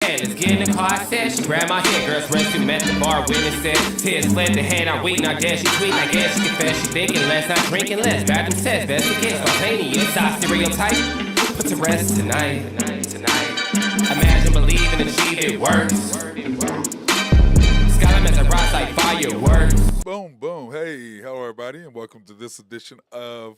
man, let's get in the car, I said. She grabbed my hand, girls run to met the bar, witness said. Tears fled the hand, I weak, not dance, she tweet, I guess she confess. She thinking less, not drinking less. Bathroom says, best against spontaneous, I stereotype. But to rest tonight. Imagine, believe, and achieve, it works. Skyline as a rise like fireworks. Boom, boom. Hey, hello, everybody, and welcome to this edition of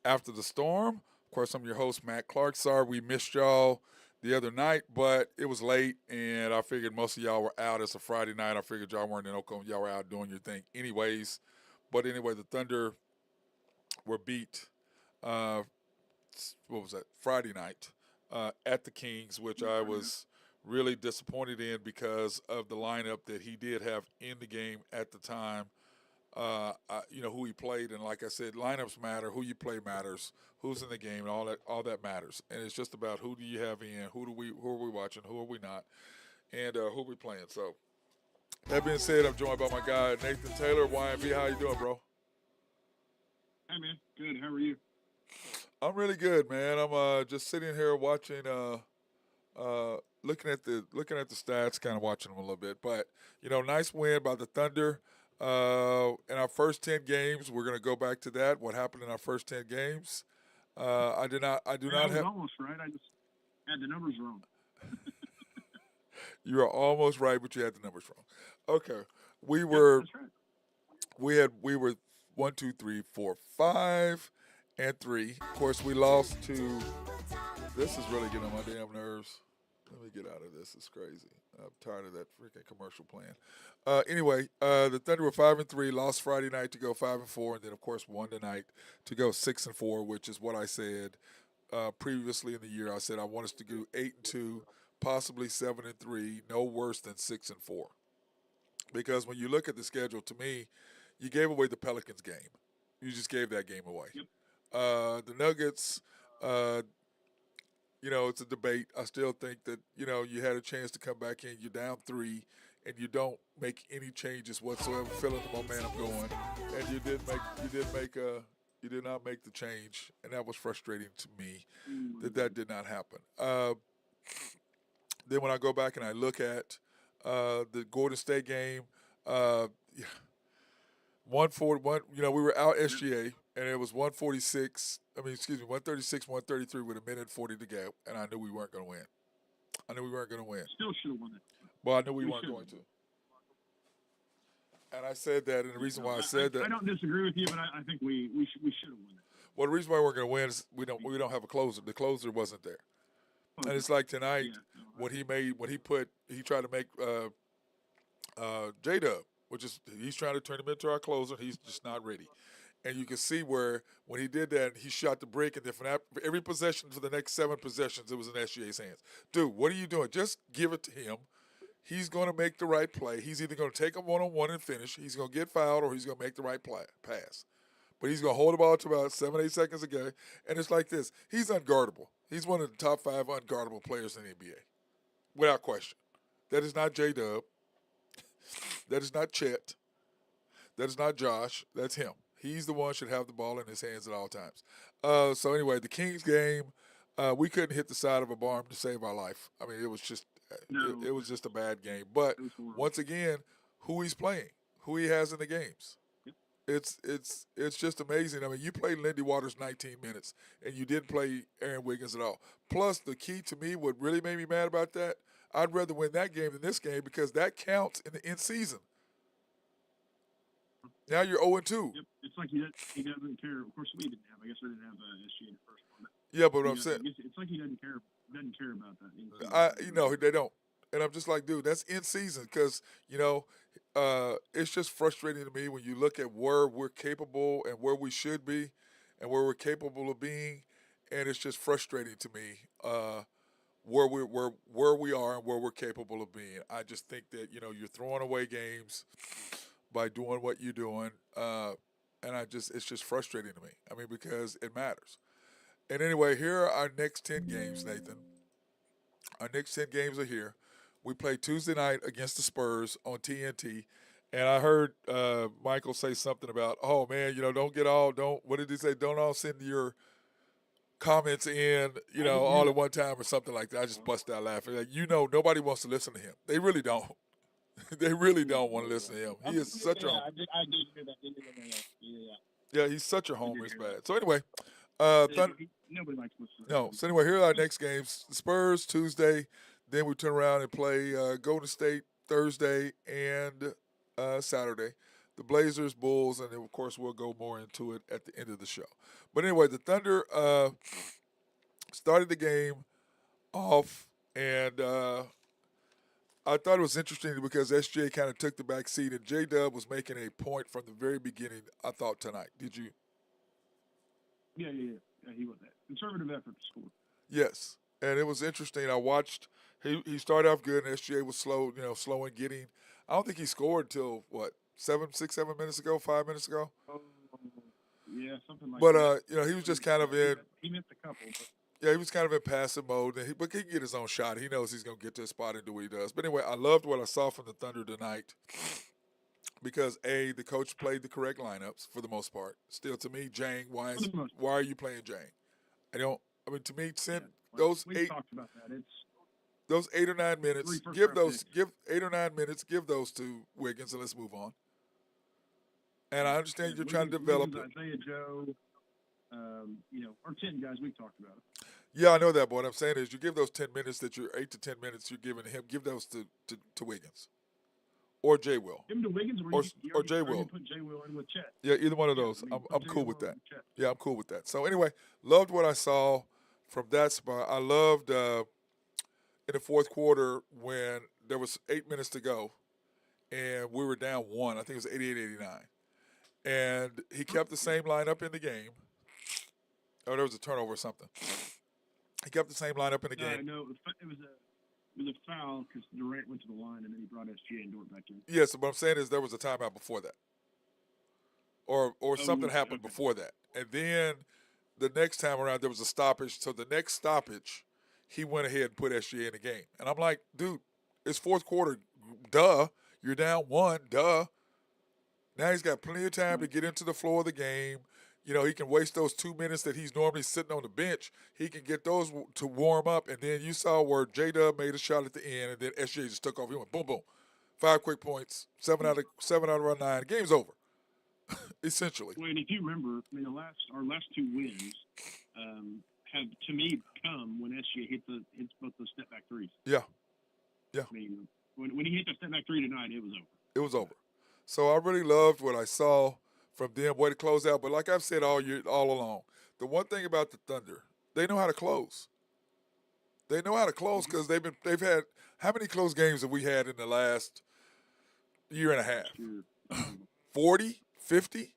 After the Storm. Of course, I'm your host, Matt Clark. Sorry we missed y'all the other night, but it was late, and I figured most of y'all were out. It's a Friday night. I figured y'all weren't in Oklahoma. Y'all were out doing your thing anyways. But anyway, the Thunder were beat, Friday night at the Kings, which I was really disappointed in because of the lineup that he did have in the game at the time. Who he played, and like I said, lineups matter. Who you play matters. Who's in the game, and all that matters. And it's just about who do you have in, who are we watching, who are we not, and who are we playing. So that being said, I'm joined by my guy Nathan Taylor, YMB. How you doing, bro? Hey man, good. How are you? I'm really good, man. I'm just sitting here watching, looking at the stats, kind of watching them a little bit. But nice win by the Thunder. In our first 10 games, we're going to go back to that. What happened in our first 10 games? I do not have. Almost right. I just had the numbers wrong. You are almost right, but you had the numbers wrong. Okay, we were. That's right. We were 1, 2, 3, 4, 5, and 3. Of course, we lost to. This is really getting on my damn nerves. Let me get out of this. It's crazy. I'm tired of that freaking commercial plan. Anyway, the Thunder were 5-3, lost Friday night to go 5-4, and then of course won tonight to go 6-4, which is what I said previously in the year. I said I want us to do 8-2, possibly 7-3, no worse than 6-4. Because when you look at the schedule, to me, you gave away the Pelicans game. You just gave that game away. Yep. The Nuggets. It's a debate. I still think that, you had a chance to come back in. You're down 3, and you don't make any changes whatsoever, feeling the momentum going. And you did not make the change, and that was frustrating to me that did not happen. Then when I go back and I look at the Golden State game, 141. We were out SGA, and it was 136. 136, 133 with 1:40 to go, and I knew we weren't going to win. Still should have won it. Well, I knew we weren't going to. And I said that, and the reason why I said that. I don't disagree with you, but I think we should have won it. Well, the reason why we're going to win is we don't have a closer. The closer wasn't there. And it's like tonight, what he tried to make J-Dub, which is he's trying to turn him into our closer. He's just not ready. And you can see where when he did that, he shot the break, and then for every possession for the next 7 possessions, it was in SGA's hands. Dude, what are you doing? Just give it to him. He's going to make the right play. He's either going to take a one-on-one and finish. He's going to get fouled, or he's going to make the right pass. But he's going to hold the ball to about 7, 8 seconds ago, and it's like this. He's unguardable. He's one of the top 5 unguardable players in the NBA, without question. That is not J-Dub. That is not Chet. That is not Josh. That's him. He's the one should have the ball in his hands at all times. So anyway, the Kings game, we couldn't hit the side of a barn to save our life. I mean, it was just it was just a bad game. But once again, who he's playing, who he has in the games, it's just amazing. I mean, you played Lindy Waters 19 minutes, and you didn't play Aaron Wiggins at all. Plus, the key to me, what really made me mad about that, I'd rather win that game than this game because that counts in the end season. Now you're 0-2. Yep. It's like he doesn't care. Of course, we didn't have. I guess we didn't have SGA in the first one. Yeah, but what I'm saying, it's like he doesn't care about that. They don't. And I'm just like, dude, that's in season because it's just frustrating to me when you look at where we're capable and where we should be, and where we're capable of being, and it's just frustrating to me where we are and where we're capable of being. I just think that you're throwing away games by doing what you're doing, and it's just frustrating to me. I mean, because it matters. And anyway, here are our next 10 games, Nathan. Our next 10 games are here. We play Tuesday night against the Spurs on TNT, and I heard Michael say something about, oh man, what did he say? Don't all send your comments in, all at one time or something like that. I just bust out laughing. Like, nobody wants to listen to him. They really don't. They really don't want to listen to him. He is such a I did hear that. Yeah. yeah. He's such a homer. It's bad. So anyway, Nobody likes listening. no. So anyway, here are our next games: the Spurs Tuesday. Then we turn around and play Golden State Thursday and Saturday. The Blazers, Bulls, and then of course we'll go more into it at the end of the show. But anyway, the Thunder started the game off, and I thought it was interesting because SJ kind of took the back seat, and J-Dub was making a point from the very beginning, I thought, tonight. Did you? Yeah, he was that. Conservative effort to score. Yes, and it was interesting. I watched. He started off good, and SGA was slow, slow in getting. I don't think he scored until, 7 minutes ago, 5 minutes ago? Yeah, something like but, that. But, he was just kind of in. He missed a couple. But. Yeah, he was kind of in passive mode, but he can get his own shot. He knows he's going to get to a spot and do what he does. But anyway, I loved what I saw from the Thunder tonight because, A, the coach played the correct lineups for the most part. Still, to me, Jang, why are you playing Jang? To me, those we 8 talked about that. Those 8 or 9 minutes, give 8 or 9 minutes, give those to Wiggins, and let's move on. And I understand you're trying to develop it. Isaiah Joe, or 10 guys, we talked about it. Yeah, I know that, but what I'm saying is you give those 10 minutes 8 to 10 minutes you're giving him, give those to Wiggins. Or Jay Will. Give him to Wiggins or Jay Will. Put Jay Will in with Chet. Yeah, either one of those. I'm cool with that. Yeah, I'm cool with that. So anyway, loved what I saw from that spot. I loved in the fourth quarter when there was 8 minutes to go and we were down 1. I think it was 88-89. And he kept the same lineup in the game. Oh, there was a turnover or something. He kept the same lineup in the game. No, it was a foul because Durant went to the line and then he brought SGA and Dort back in. Yes, what I'm saying is there was a timeout before that. Or something happened before that. And then the next time around there was a stoppage. So the next stoppage, he went ahead and put SGA in the game. And I'm like, dude, it's fourth quarter. Duh. You're down 1. Duh. Now he's got plenty of time to get into the flow of the game. He can waste those 2 minutes that he's normally sitting on the bench. He can get those to warm up. And then you saw where J-Dub made a shot at the end, and then SGA just took off. He went boom, boom. 5 quick points, 7 out of our 9. Game's over, essentially. Well, and if you remember, our last 2 wins have, to me, come when SGA hits both those step-back threes. Yeah. When he hit the step-back 3 tonight, it was over. It was over. So I really loved what I saw from them, way to close out. But like I've said all along, the one thing about the Thunder, they know how to close. They know how to close because they've had, how many close games have we had in the last year and a half? 40, 50?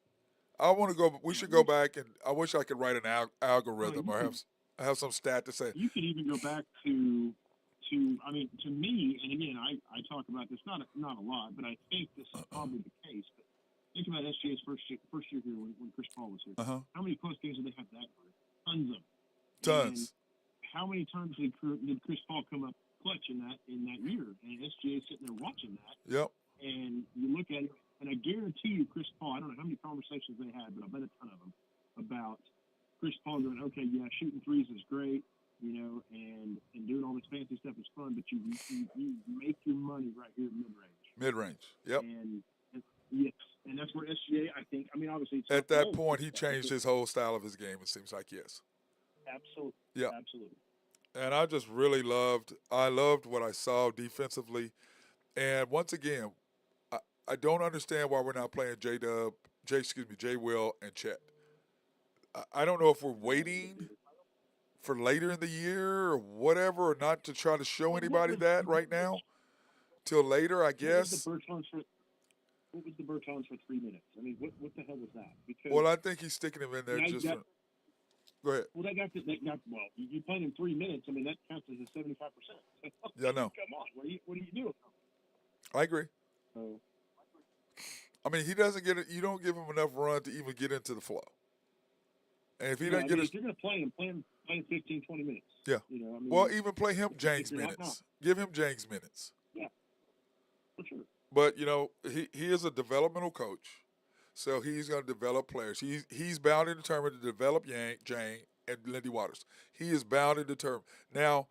We should go back, and I wish I could write an algorithm or have some stat to say. You could even go back to me, and again, I talk about this not a lot, but I think this is probably the case. But think about SGA's first year here when Chris Paul was here. Uh-huh. How many close games did they have that year? Tons of them. Tons. And how many times did Chris Paul come up clutch in that year? And SGA sitting there watching that. Yep. And you look at it, and I guarantee you, Chris Paul, I don't know how many conversations they had, but I bet a ton of them about Chris Paul going, okay, yeah, shooting threes is great, and doing all this fancy stuff is fun, but you make your money right here at mid-range. Mid-range, yep. And yes, and that's where SGA, obviously. It's at that point, he changed his whole style of his game, it seems like, yes. Absolutely. Yeah. Absolutely. And I just really loved what I saw defensively. And once again, I don't understand why we're not playing Jay Will and Chet. I don't know if we're waiting for later in the year or whatever, or not to try to show anybody that right now. Till later, I guess. What was the Bertans for 3 minutes? I mean, what the hell was that? Because well, I think he's sticking him in there just for. Go ahead. Well, you played in 3 minutes. I mean, that counts as a 75%. Yeah, I know. Come on, what are you doing? I agree. I mean, he doesn't get it. You don't give him enough run to even get into the flow. And if he doesn't get if you're going to play him, play him 15, 20 minutes. Yeah. Well, even play him Jang's minutes. Give him Jang's minutes. Yeah, for sure. But he is a developmental coach, so he's going to develop players. He's bound and determined to develop Jang and Lindy Waters. He is bound and determined. Now,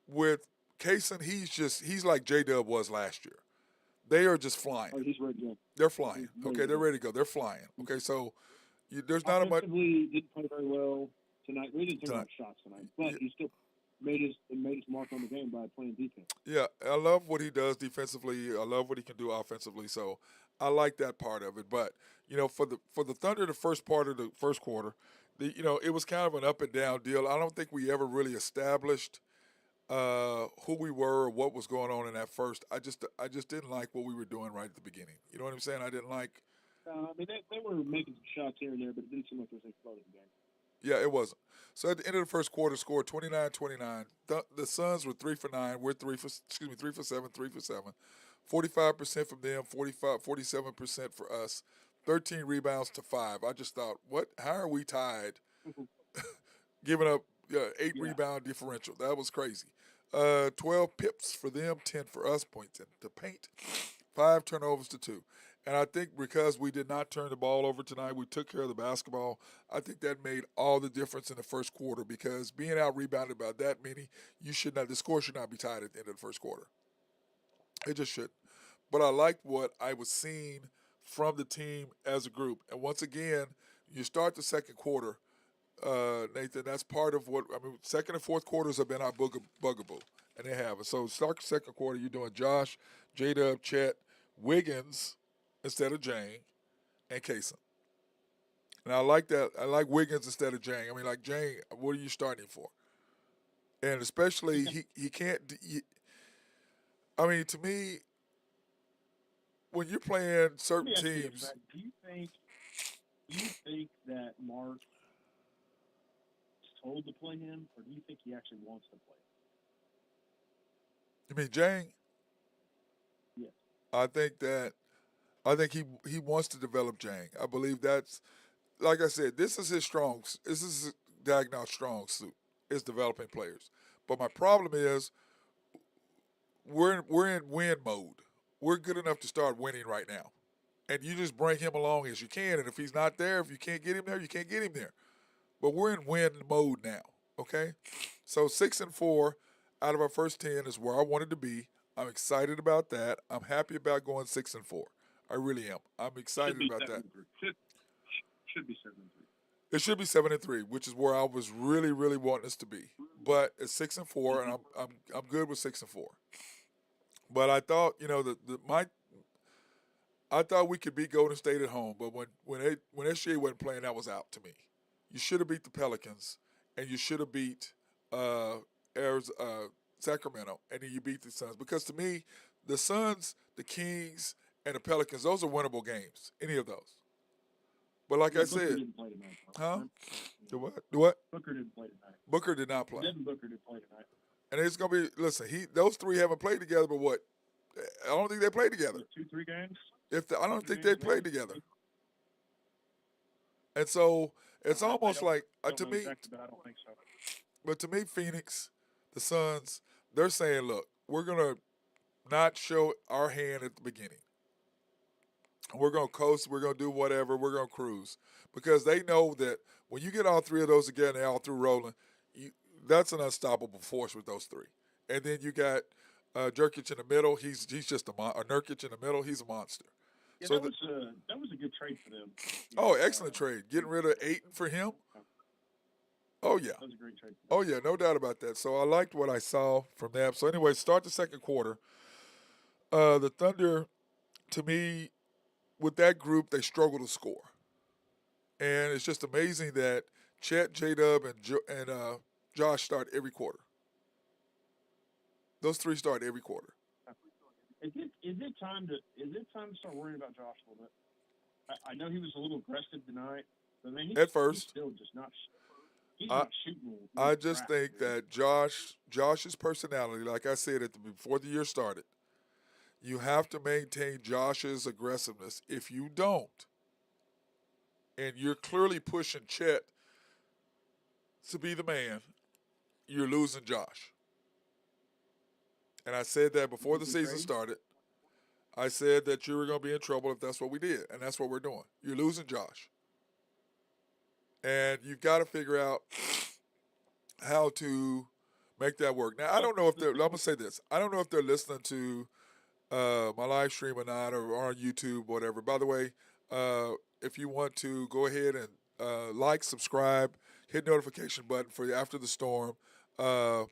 with Kaysen, he's like J-Dub was last year. They are just flying. Oh, he's ready to go. They're flying. He's ready Okay, to they're go. ready to go. They're flying. Okay, so there's not a much Offensively, didn't play very well tonight. We didn't take a lot tonight. of shots tonight, but he still made his mark on the game by playing defense. Yeah, I love what he does defensively. I love what he can do offensively. So I like that part of it. But for the Thunder, the first part of the first quarter, it was kind of an up and down deal. I don't think we ever really established who we were or what was going on in that first. I just didn't like what we were doing right at the beginning. You know what I'm saying? I didn't like. I mean, they were making some shots here and there, but it didn't seem like there was any flow to the game. Yeah, it wasn't. So at the end of the first quarter, scored 29-29. The Suns were 3 for 9. We're 3 for 7, 3 for 7. 45% from them, 47% for us. 13 rebounds to 5. I just thought, what? How are we tied? Giving up 8 rebound differential. That was crazy. 12 pips for them, 10 for us. Points in the paint. 5 turnovers to 2. And I think because we did not turn the ball over tonight, we took care of the basketball. I think that made all the difference in the first quarter because being out rebounded by that many, the score should not be tied at the end of the first quarter. It just shouldn't. But I liked what I was seeing from the team as a group. And once again, you start the second quarter, Nathan, that's part of second and fourth quarters have been our bugaboo, and they have. So start the second quarter, you're doing Josh, J-Dub, Chet, Wiggins, instead of Jane, and Kaysen. And I like that. I like Wiggins instead of Jane. I mean, like Jane, what are you starting for? And especially he can't. To me, when you're playing certain teams, do you think that Mark is told to play him, or do you think he actually wants to play him? you mean Jane? Yes. I think he wants to develop Jang. I believe that's, like I said, this is his Dagnall's strong suit, is developing players. But my problem is we're in win mode. We're good enough to start winning right now. And you just bring him along as you can. And if he's not there, if you can't get him there, you can't get him there. But we're in win mode now, okay? So 6-4 out of our first 10 is where I wanted to be. I'm excited about that. I'm happy about going 6-4. I really am. I'm excited about that. Should be 7-3. It should be 7-3, which is where I was really, really wanting us to be. But it's 6-4, and I'm good with 6-4. But I thought, I thought we could beat Golden State at home. But when SGA wasn't playing, that was out to me. You should have beat the Pelicans, and you should have beat Sacramento, and then you beat the Suns. Because to me, the Suns, the Kings, and the Pelicans, those are winnable games. Any of those. But like I said, didn't play tonight. huh? The what? Booker didn't play tonight. Booker did not play. Devin Booker didn't play tonight. And it's gonna be those three haven't played together, but what? I don't think they played together. 2-3 games. I don't think they played together. And so it's almost like to me. Exactly, but I don't think so. But to me, Phoenix, the Suns, they're saying, look, we're gonna not show our hand at the beginning. We're going to coast. We're going to do whatever. We're going to cruise. Because they know that when you get all three of those together and they're all through rolling, that's an unstoppable force with those three. And then you got Jerkic in the middle. He's just Nurkic in the middle. He's a monster. Yeah, so that was a good trade for them. Excellent trade. Getting rid of Ayton for him. Oh, yeah. That was a great trade. Oh, yeah, no doubt about that. So I liked what I saw from them. So anyway, start the second quarter. The Thunder, to me, with that group, they struggle to score. And it's just amazing that Chet, J-Dub, and Josh start every quarter. Those three start every quarter. Is it time to start worrying about Josh a little bit? I know he was a little aggressive tonight, but man, at first, he's still just not. He's not shooting. I just think that Josh's personality, like I said before the year started, you have to maintain Josh's aggressiveness. If you don't, and you're clearly pushing Chet to be the man, you're losing Josh. And I said that before the season started. I said that you were going to be in trouble if that's what we did, and that's what we're doing. You're losing Josh. and you've got to figure out how to make that work. Now, I don't know if they're. I'm gonna say this. I don't know if they're listening to my live stream or not, or on YouTube, whatever. By the way, if you want to go ahead and like, subscribe, hit notification button for After the Storm, our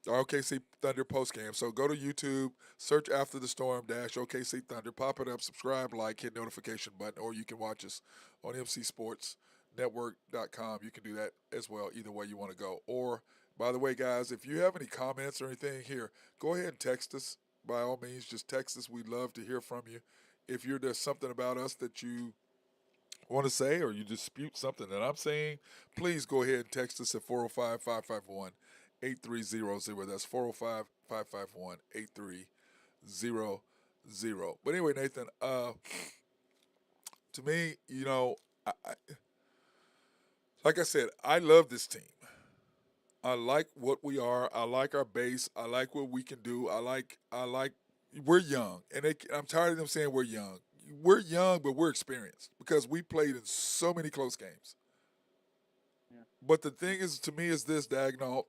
OKC Thunder post game. So go to YouTube, search After the Storm dash OKC Thunder, pop it up, subscribe, like, hit notification button, or you can watch us on mcsportsnetwork.com. You can do that as well, either way you want to go. Or, by the way, guys, if you have any comments or anything here, go ahead and text us. By all means, just text us. We'd love to hear from you. If there's something about us that you want to say or you dispute something that I'm saying, please go ahead and text us at 405-551-8300. That's 405-551-8300. But anyway, Nathan, to me, like I said, I love this team. I like what we are. I like our base. I like what we can do. I like. We're young, and I'm tired of them saying we're young. We're young, but we're experienced because we played in so many close games. Yeah. But the thing is, to me, is this, Dagnall,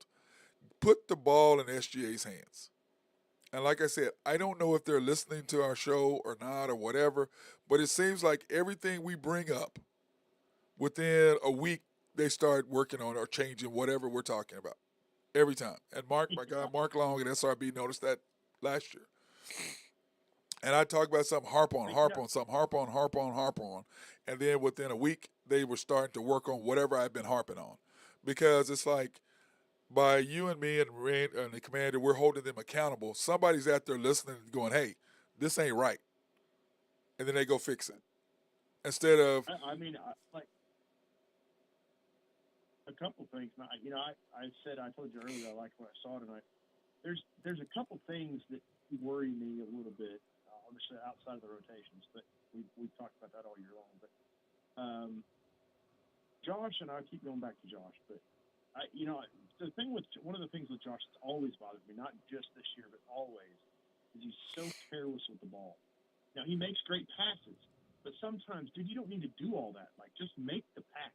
put the ball in SGA's hands. And like I said, I don't know if they're listening to our show or not or whatever, but it seems like everything we bring up, within a week, they start working on or changing whatever we're talking about. Every time. And my guy, Mark Long at SRB noticed that last year. And I talk about something, harp on something, harp on. And then within a week, they were starting to work on whatever I've been harping on. Because it's like, by you and me and the commander, we're holding them accountable. Somebody's out there listening and going, hey, this ain't right. And then they go fix it. Instead of... like, a couple things. I told you earlier, I liked what I saw tonight. There's a couple things that worry me a little bit, obviously outside of the rotations, but we've talked about that all year long. But Josh, and I keep going back to Josh, but one of the things with Josh that's always bothered me, not just this year, but always, is he's so careless with the ball. Now, he makes great passes, but sometimes, dude, you don't need to do all that. Like, just make the pass.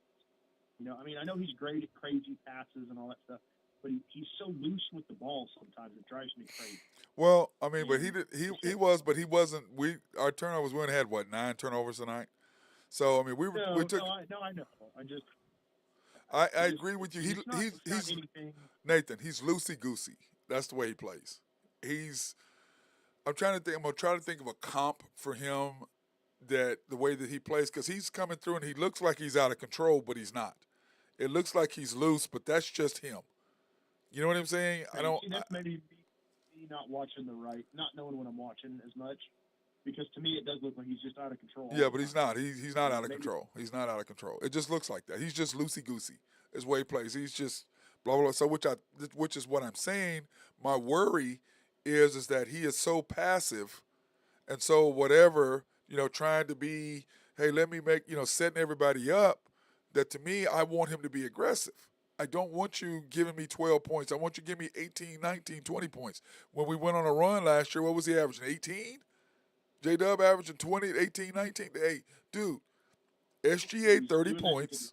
I know he's great at crazy passes and all that stuff, but he's so loose with the ball sometimes it drives me crazy. Well, but he wasn't. Our turnovers, we only had 9 turnovers tonight. So we took. I know. I agree with you. He's Nathan. He's loosey goosey. That's the way he plays. I'm trying to think. I'm gonna try to think of a comp for him that the way that he plays, because he's coming through and he looks like he's out of control, but he's not. It looks like he's loose, but that's just him. You know what I'm saying? That's maybe me not watching not knowing what I'm watching as much, because to me it does look like he's just out of control. Yeah, but he's not. He's not out of control. He's not out of control. It just looks like that. He's just loosey goosey. Is the way he plays. He's just blah blah blah. So which is what I'm saying. My worry is that he is so passive, and so whatever, trying to be, hey, let me make, setting everybody up. That to me, I want him to be aggressive. I don't want you giving me 12 points. I want you to give me 18, 19, 20 points. When we went on a run last year, what was he averaging? 18? J-Dub averaging 20, 18, 19. Hey, dude, SGA 30 points.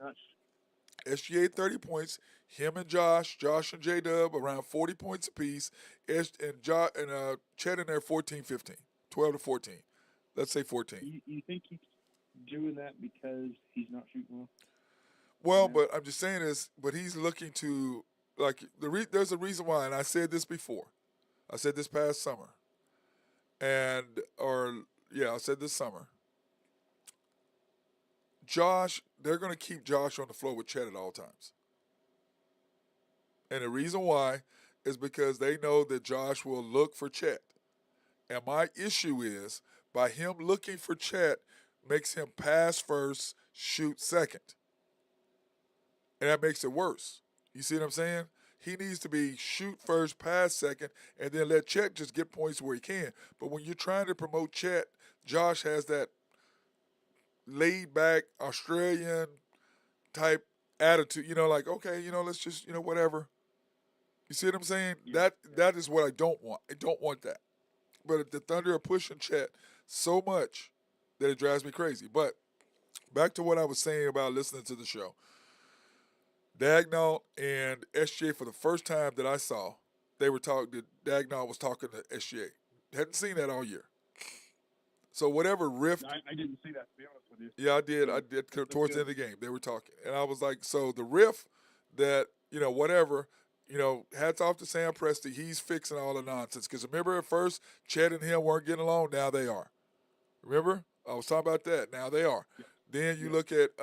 SGA 30 points. Him and Josh and J-Dub around 40 points apiece. And Chet in there 14, 15. 12 to 14. Let's say 14. You think he's doing that because he's not shooting well? Well, but I'm just saying this, but he's looking to, there's a reason why, and I said this before. I said this past summer. I said this summer. Josh, they're going to keep Josh on the floor with Chet at all times. And the reason why is because they know that Josh will look for Chet. And my issue is, by him looking for Chet, makes him pass first, shoot second. And that makes it worse. You see what I'm saying? He needs to be shoot first, pass second, and then let Chet just get points where he can. But when you're trying to promote Chet, Josh has that laid-back Australian type attitude. Okay, let's just, whatever. You see what I'm saying? Yeah. That is what I don't want. I don't want that. But the Thunder are pushing Chet so much that it drives me crazy. But back to what I was saying about listening to the show. Dagnall and SGA for the first time that I saw, they were talking. Dagnall was talking to SGA. Hadn't seen that all year. So whatever rift, I didn't see that, to be honest with you. yeah, I did. So, I did that's towards the good. end of the game. They were talking, and I was like, so the riff that whatever. Hats off to Sam Presti. He's fixing all the nonsense. Because remember, at first, Chet and him weren't getting along. Now they are. Remember? I was talking about that. Now they are. Yeah. Then you Yeah. look at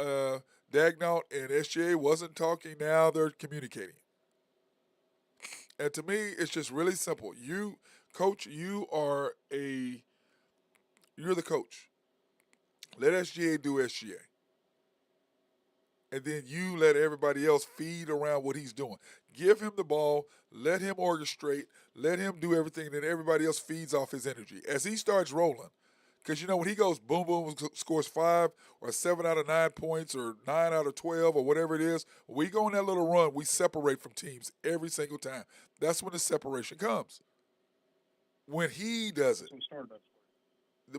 Dagnall and SGA wasn't talking. Now they're communicating. And to me, it's just really simple. You, coach, you're the coach. Let SGA do SGA. And then you let everybody else feed around what he's doing. Give him the ball, let him orchestrate, let him do everything, then everybody else feeds off his energy. As he starts rolling, because when he goes boom, boom, scores 5 or 7 out of 9 points or 9 out of 12 or whatever it is, we go on that little run, we separate from teams every single time. That's when the separation comes. When he does it. That's what Stardust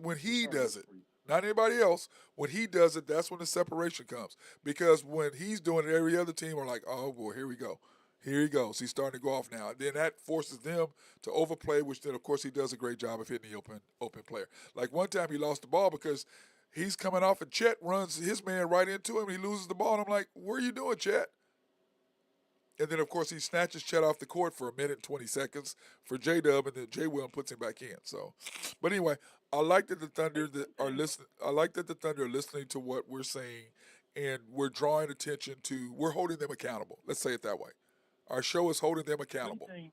When he does it. for you. Not anybody else. When he does it, that's when the separation comes. Because when he's doing it, every other team are like, oh, boy, here we go. Here he goes. He's starting to go off now. And then that forces them to overplay, which then, of course, he does a great job of hitting the open player. Like one time he lost the ball because he's coming off and Chet runs his man right into him. He loses the ball. And I'm like, what are you doing, Chet? And then, of course, he snatches Chet off the court for a minute and 20 seconds for J-Dub, and then J. Will puts him back in. So, but anyway, I like that the Thunder are listening. I like that the Thunder are listening to what we're saying, and we're drawing attention to. We're holding them accountable. Let's say it that way. Our show is holding them accountable. One thing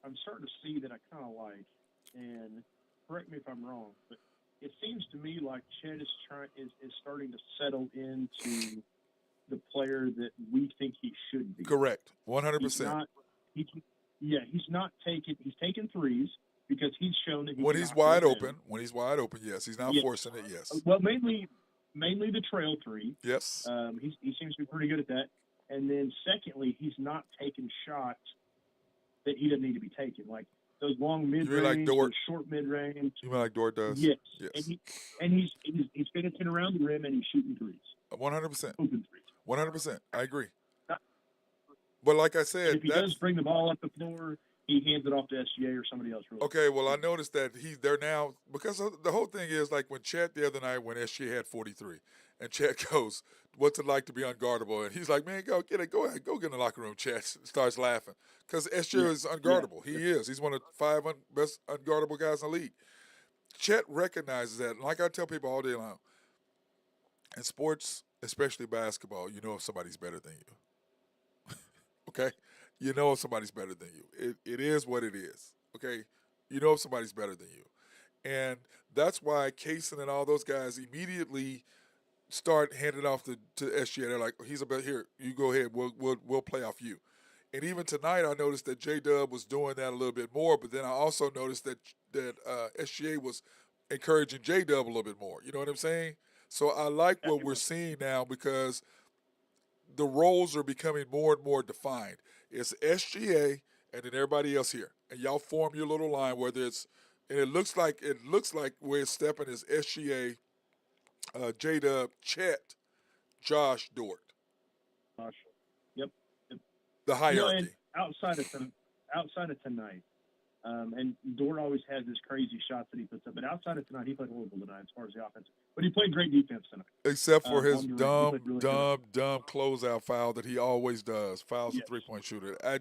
I'm starting to see that I kind of like, and correct me if I'm wrong, but it seems to me like Chet is starting to settle into the player that we think he should be. Correct, He's 100%. not. He's not taking. He's taking threes because he's shown that When he's wide open, yes, he's not forcing it. Yes, Well, mainly the trail three. yes. He seems to be pretty good at that. And then secondly, he's not taking shots that he doesn't need to be taking, like those long mid mean like range, Dort? those short mid range. You mean like Dort does? Yes. Yes. And he's finishing around the rim and he's shooting threes, 100%. open threes. 100%. I agree. Not- But like I said, If he does bring the ball up the floor, he hands it off to SGA or somebody else. Really. Okay, well, I noticed that they're now, because the whole thing is like when Chet the other night when SGA had 43, and Chet goes, what's it like to be unguardable? And he's like, man, go ahead, go get in the locker room, Chet. Starts laughing. Because SGA is unguardable. Yeah. He is. He's one of the 5 best unguardable guys in the league. Chet recognizes that. And like I tell people all day long, in sports, especially basketball, you know if somebody's better than you. Okay? You know if somebody's better than you. It is what it is. Okay? You know if somebody's better than you. And that's why Kaysen and all those guys immediately start handing off to SGA. They're like, he's about here. You go ahead. We'll play off you. And even tonight, I noticed that J-Dub was doing that a little bit more. But then I also noticed that SGA was encouraging J-Dub a little bit more. You know what I'm saying? So I like what we're seeing now because the roles are becoming more and more defined. It's SGA and then everybody else here, and y'all form your little line. Whether it's and it looks like where it's stepping is SGA, J-Dub, Chet, Josh, Dort. Gosh. Yep. The hierarchy. And outside of tonight, and Dort always has this crazy shots that he puts up. But outside of tonight, he played horrible tonight as far as the offense. But he played great defense tonight. Except for his on Durant. dumb He played really closeout foul that he always does. Fouls a three-point shooter. I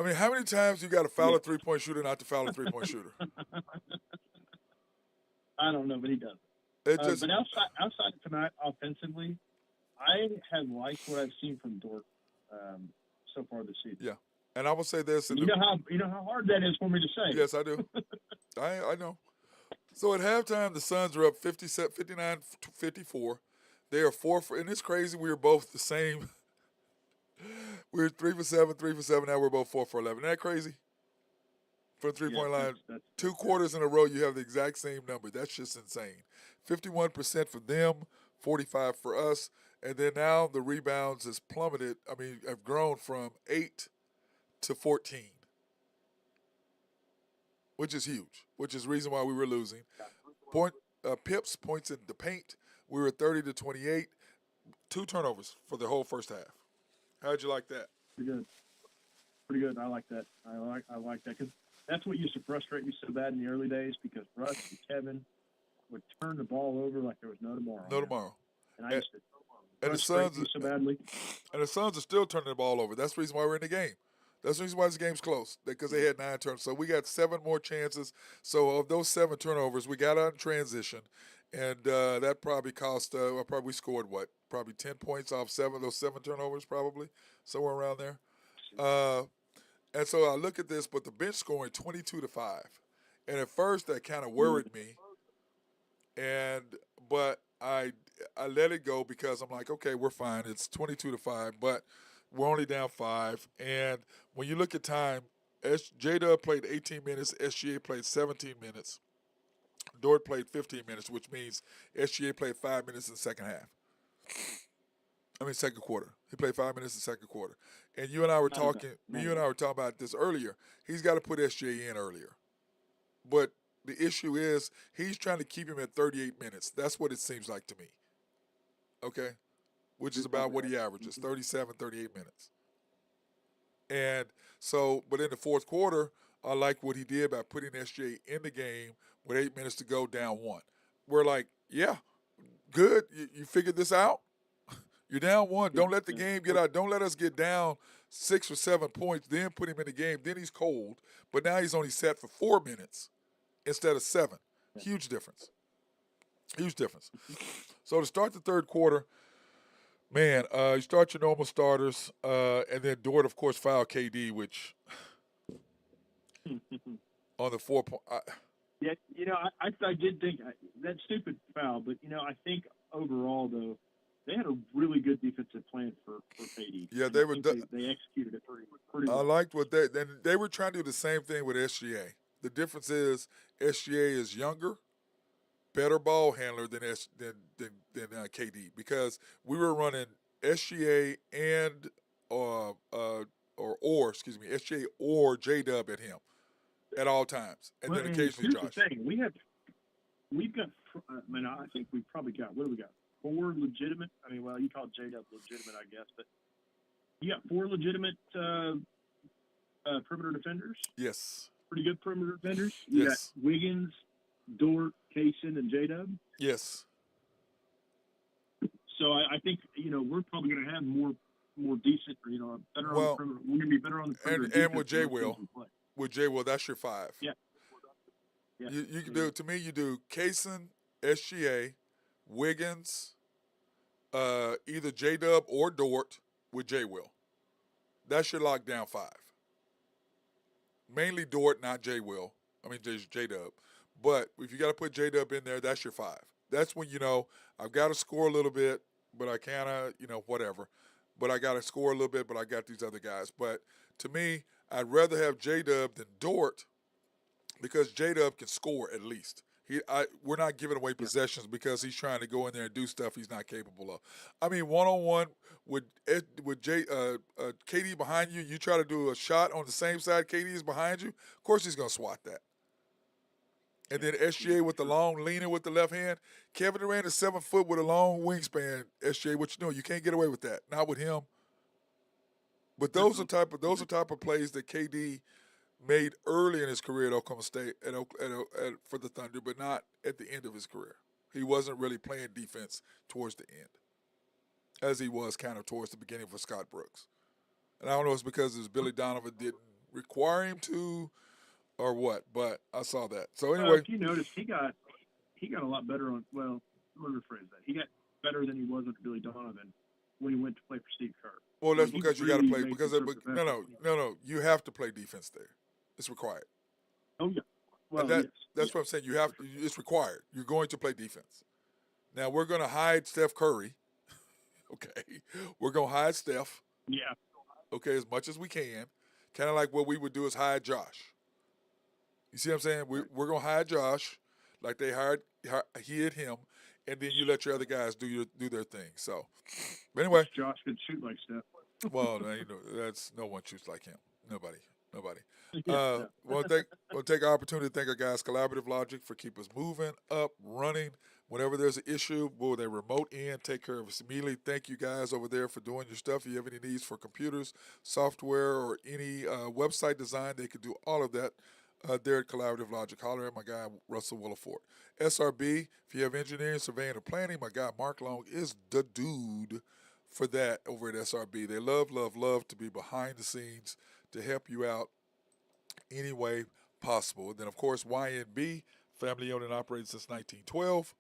mean, how many times you got to foul a three-point shooter not to foul a three-point shooter? I don't know, but he does. But outside of tonight, offensively, I have liked what I've seen from Dort so far this season. Yeah, and I will say this. You know how hard that is for me to say. Yes, I do. I know. So at halftime, the Suns are up 59-54. They are 4 for, and it's crazy. We were both the same. We were 3 for 7, 3 for 7. Now we're both 4 for 11. Isn't that crazy? For the three-point line, that's 2 quarters in a row, you have the exact same number. That's just insane. 51% for them, 45 for us. And then now the rebounds has plummeted. I mean, have grown from 8 to 14, which is huge, which is the reason why we were losing. Pips points in the paint. We were 30 to 28. 2 turnovers for the whole first half. How'd you like that? Pretty good. Pretty good. I like that. I like that because that's what used to frustrate me so bad in the early days because Russ and Kevin would turn the ball over like there was no tomorrow. No tomorrow. And I used to And the frustrate Suns, me so badly. and the Suns are still turning the ball over. That's the reason why we're in the game. That's the reason why this game's close, because they had 9 turnovers. So we got 7 more chances. So of those 7 turnovers, we got out in transition, and that probably cost. Probably we scored what? Probably 10 points off those 7 turnovers, probably somewhere around there. And so I look at this, but the bench scoring 22-5, and at first that kind of worried me, but I let it go because I'm like, okay, we're fine. It's 22-5, but we're only down 5. And when you look at time, J-Dub played 18 minutes, SGA played 17 minutes, Dort played 15 minutes, which means SGA played 5 minutes in the second half. Second quarter. He played 5 minutes in the second quarter. And you and I were talking about this earlier. He's got to put SGA in earlier. But the issue is he's trying to keep him at 38 minutes. That's what it seems like to me. Okay? Which is about what he averages, 37, 38 minutes. And so, but in the fourth quarter, I like what he did by putting SGA in the game with 8 minutes to go, down 1. We're like, yeah, good. You figured this out? You're down 1. Don't let the game get out. Don't let us get down 6 or 7 points, then put him in the game. Then he's cold. But now he's only set for 4 minutes instead of 7. Huge difference. Huge difference. So to start the third quarter, man, you start your normal starters, and then Dort, of course, fouled KD, which on the 4 point. Yeah, I did think that stupid foul, but I think overall though they had a really good defensive plan for KD. Yeah, and they executed it pretty well. I liked what they were trying to do the same thing with SGA. The difference is SGA is younger, better ball handler than KD, because we were running SGA and SGA or J-Dub at him at all times, and then occasionally Josh. The thing. We've got. I think we've probably got. What do we got? 4 legitimate. You call J-Dub legitimate, I guess, but you got 4 legitimate perimeter defenders. Yes. Pretty good perimeter defenders. You got Wiggins, Dort, Kaysen, and J-Dub. Yes. So I think we're probably going to have more decent, better on the perimeter. We're going to be better on the perimeter. And with J Will, that's your 5. Yeah. You can do, to me, you do Kaysen, SGA, Wiggins, either J-Dub or Dort with J Will. That's your lockdown 5. Mainly Dort, not J-Dub. But if you got to put J-Dub in there, that's your 5. That's when I've got to score a little bit, but I kind of, whatever. But I got to score a little bit, but I got these other guys. But to me, I'd rather have J-Dub than Dort because J-Dub can score at least. We're not giving away possessions because he's trying to go in there and do stuff he's not capable of. One-on-one with KD behind you, you try to do a shot on the same side KD is behind you, of course he's going to swat that. And then SGA with the long leaning with the left hand. Kevin Durant is 7 foot with a long wingspan. SGA, what you doing? You can't get away with that. Not with him. But those are type of plays that KD made early in his career at Oklahoma State for the Thunder, but not at the end of his career. He wasn't really playing defense towards the end, as he was kind of towards the beginning for Scott Brooks. And I don't know if it's because Billy Donovan didn't require him to or what, but I saw that. So anyway. If you noticed, he got a lot better on, let me rephrase that. He got better than he was with Billy Donovan when he went to play for Steve Kerr. Well, that's because you got to play. No. You have to play defense there. It's required. Oh yeah. Well, that's what I'm saying. You have to. It's required. You're going to play defense. Now we're going to hide Steph Curry. Okay, we're going to hide Steph. Yeah. Okay, as much as we can. Kind of like what we would do is hide Josh. You see what I'm saying? We're going to hide Josh, like they hid him, and then you let your other guys do their thing. So, but anyway, Josh could shoot like Steph. Well, that's no one shoots like him. Nobody. Yeah, Well, We'll take our opportunity to thank our guys, Collaborative Logic, for keep us moving, up, running. Whenever there's an issue, will they remote in, take care of us immediately. Thank you guys over there for doing your stuff. If you have any needs for computers, software, or any website design, they can do all of that there at Collaborative Logic. Holler at my guy, Russell Williford. SRB, if you have engineering, surveying, or planning, my guy, Mark Long, is the dude for that over at SRB. They love, love, love to be behind the scenes to help you out any way possible. And then, of course, YNB, family owned and operated since 1912.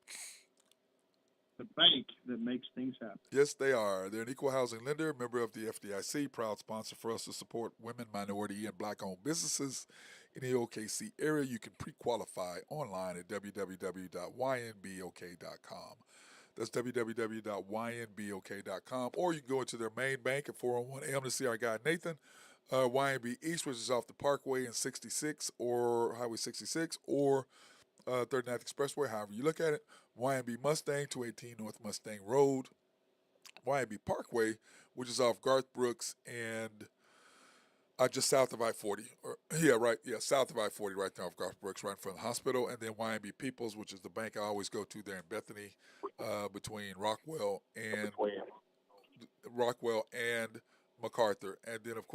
The bank that makes things happen. Yes, they are. They're an equal housing lender, member of the FDIC, proud sponsor for us to support women, minority, and black-owned businesses in the OKC area. You can pre-qualify online at www.ynbok.com. That's www.ynbok.com. Or you can go into their main bank at 401 AM to see our guy Nathan. YNB East, which is off the Parkway in 66 or Highway 66 or 39th Expressway, however you look at it. YNB Mustang, 218 North Mustang Road. YNB Parkway, which is off Garth Brooks and just south of I-40. South of I-40, right there off Garth Brooks, right in front of the hospital. And then YNB Peoples, which is the bank I always go to there in Bethany, between Rockwell and MacArthur. And then, of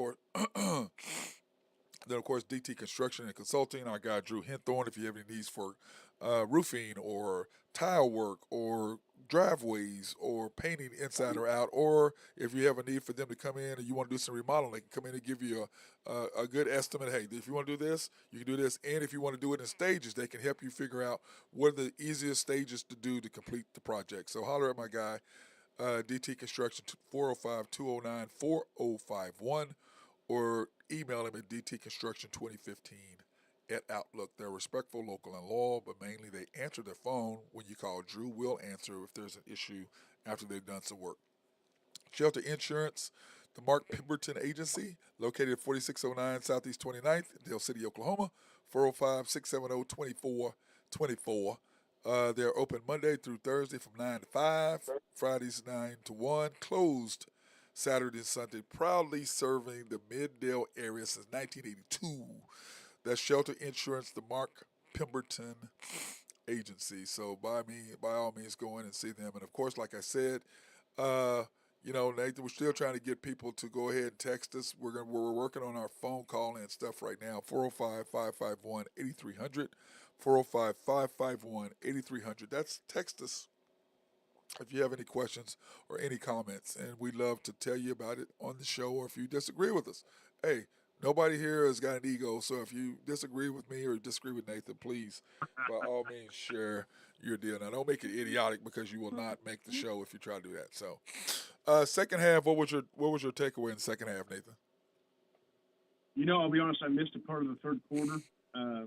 course, DT Construction and Consulting. Our guy Drew Hinthorn. If you have any needs for roofing or tile work or driveways or painting inside or out, or if you have a need for them to come in and you want to do some remodeling, they can come in and give you a good estimate. Hey, if you want to do this, you can do this. And if you want to do it in stages, they can help you figure out what are the easiest stages to do to complete the project. So holler at my guy, DT Construction, 405-209-4051, or email him at dtconstruction2015 at Outlook. They're respectful, local, and loyal, but mainly they answer their phone when you call. Drew will answer if there's an issue after they've done some work. Shelter Insurance, the Mark Pemberton Agency, located at 4609 Southeast 29th, Dale City, Oklahoma, 405-670-2424. They're open Monday through Thursday from 9 to 5, Fridays 9 to 1, closed Saturday and Sunday, proudly serving the Mid-Dale area since 1982. That's Shelter Insurance, the Mark Pemberton Agency. So by all means, go in and see them. And of course, like I said, Nathan, we're still trying to get people to go ahead and text us. We're working on our phone call and stuff right now. 405-551-8300. 405-551-8300. That's text us if you have any questions or any comments, and we'd love to tell you about it on the show, or if you disagree with us. Hey, nobody here has got an ego, so if you disagree with me or disagree with Nathan, please, by all means, share your deal. Now, don't make it idiotic, because you will not make the show if you try to do that. So, second half, what was your takeaway in the second half, Nathan? I'll be honest, I missed a part of the third quarter. I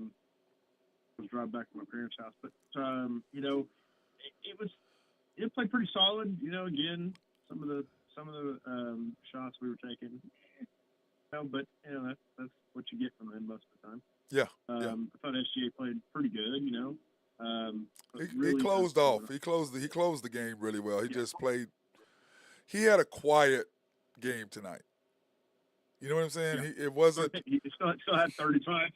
was driving back to my parents' house, but it played pretty solid. Again, some of the shots we were taking, but that's what you get from them most of the time. Yeah. I thought SGA played pretty good. He closed off. He closed the game really well. He just played. He had a quiet game tonight. You know what I'm saying? Yeah. It wasn't. He still had 35.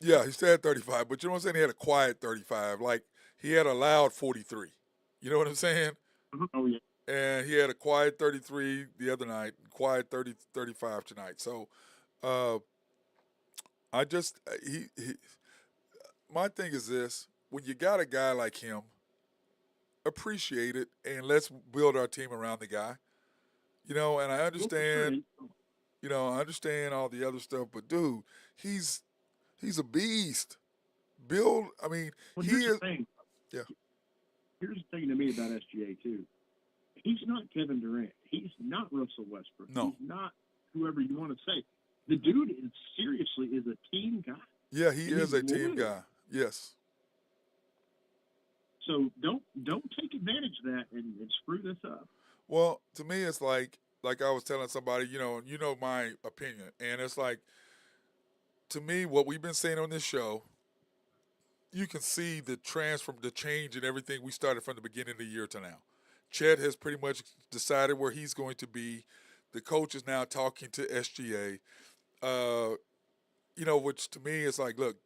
Yeah, he still had 35, but you know what I'm saying? He had a quiet 35. Like, he had a loud 43. You know what I'm saying? Oh, yeah. And he had a quiet 33 the other night, quiet 35 tonight. So, my thing is this: when you got a guy like him, appreciate it, and let's build our team around the guy. And I understand. I understand all the other stuff, but dude, he's a beast. He here's is. The thing. Yeah. Here's the thing to me about SGA too. He's not Kevin Durant. He's not Russell Westbrook. No. He's not whoever you want to say. The dude seriously is a team guy. Yeah, he is a team guy. Yes. So don't take advantage of that and screw this up. Well, to me, it's like I was telling somebody, my opinion, and it's like, to me, what we've been saying on this show, you can see the change and everything we started from the beginning of the year to now. Chet has pretty much decided where he's going to be. The coach is now talking to SGA, which to me is like, look,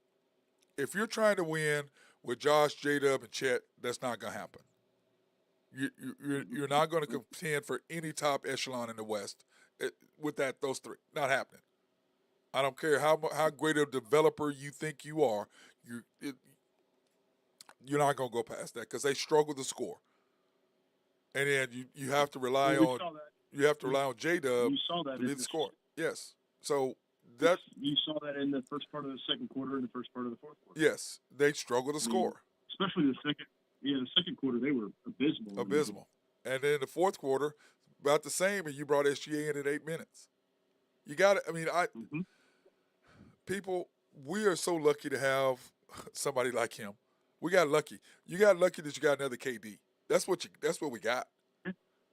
if you're trying to win with Josh, J-Dub, and Chet, that's not going to happen. You're not going to contend for any top echelon in the West with those three. Not happening. I don't care how great a developer you think you are. You're not going to go past that because they struggle to score. And then you have to rely on J-Dub You saw that to be in the score. Yes. So that you saw that in the first part of the second quarter and the first part of the fourth quarter. yes, they struggle to score. Especially the second. Yeah, the second quarter they were abysmal. Abysmal. And then in the fourth quarter, about the same, and you brought SGA in at 8 minutes. You got to. I mean, people, we are so lucky to have somebody like him. We got lucky. You got lucky that you got another KD. That's what we got.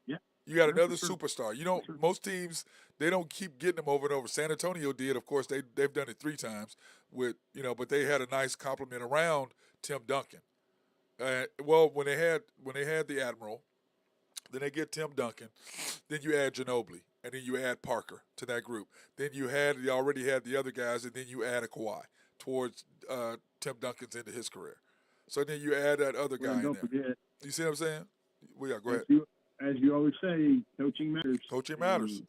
Yeah. You got another superstar. You know, most teams, they don't keep getting them over and over. San Antonio did, of course. They've done it 3 times but they had a nice compliment around Tim Duncan. When they had the Admiral, then they get Tim Duncan, then you add Ginobili, and then you add Parker to that group. Then you already had the other guys, and then you add a Kawhi towards Tim Duncan's into his career. So then you add that other guy in there. Forget, you see what I'm saying? Well, yeah, go ahead. As you always say, coaching matters. Coaching matters.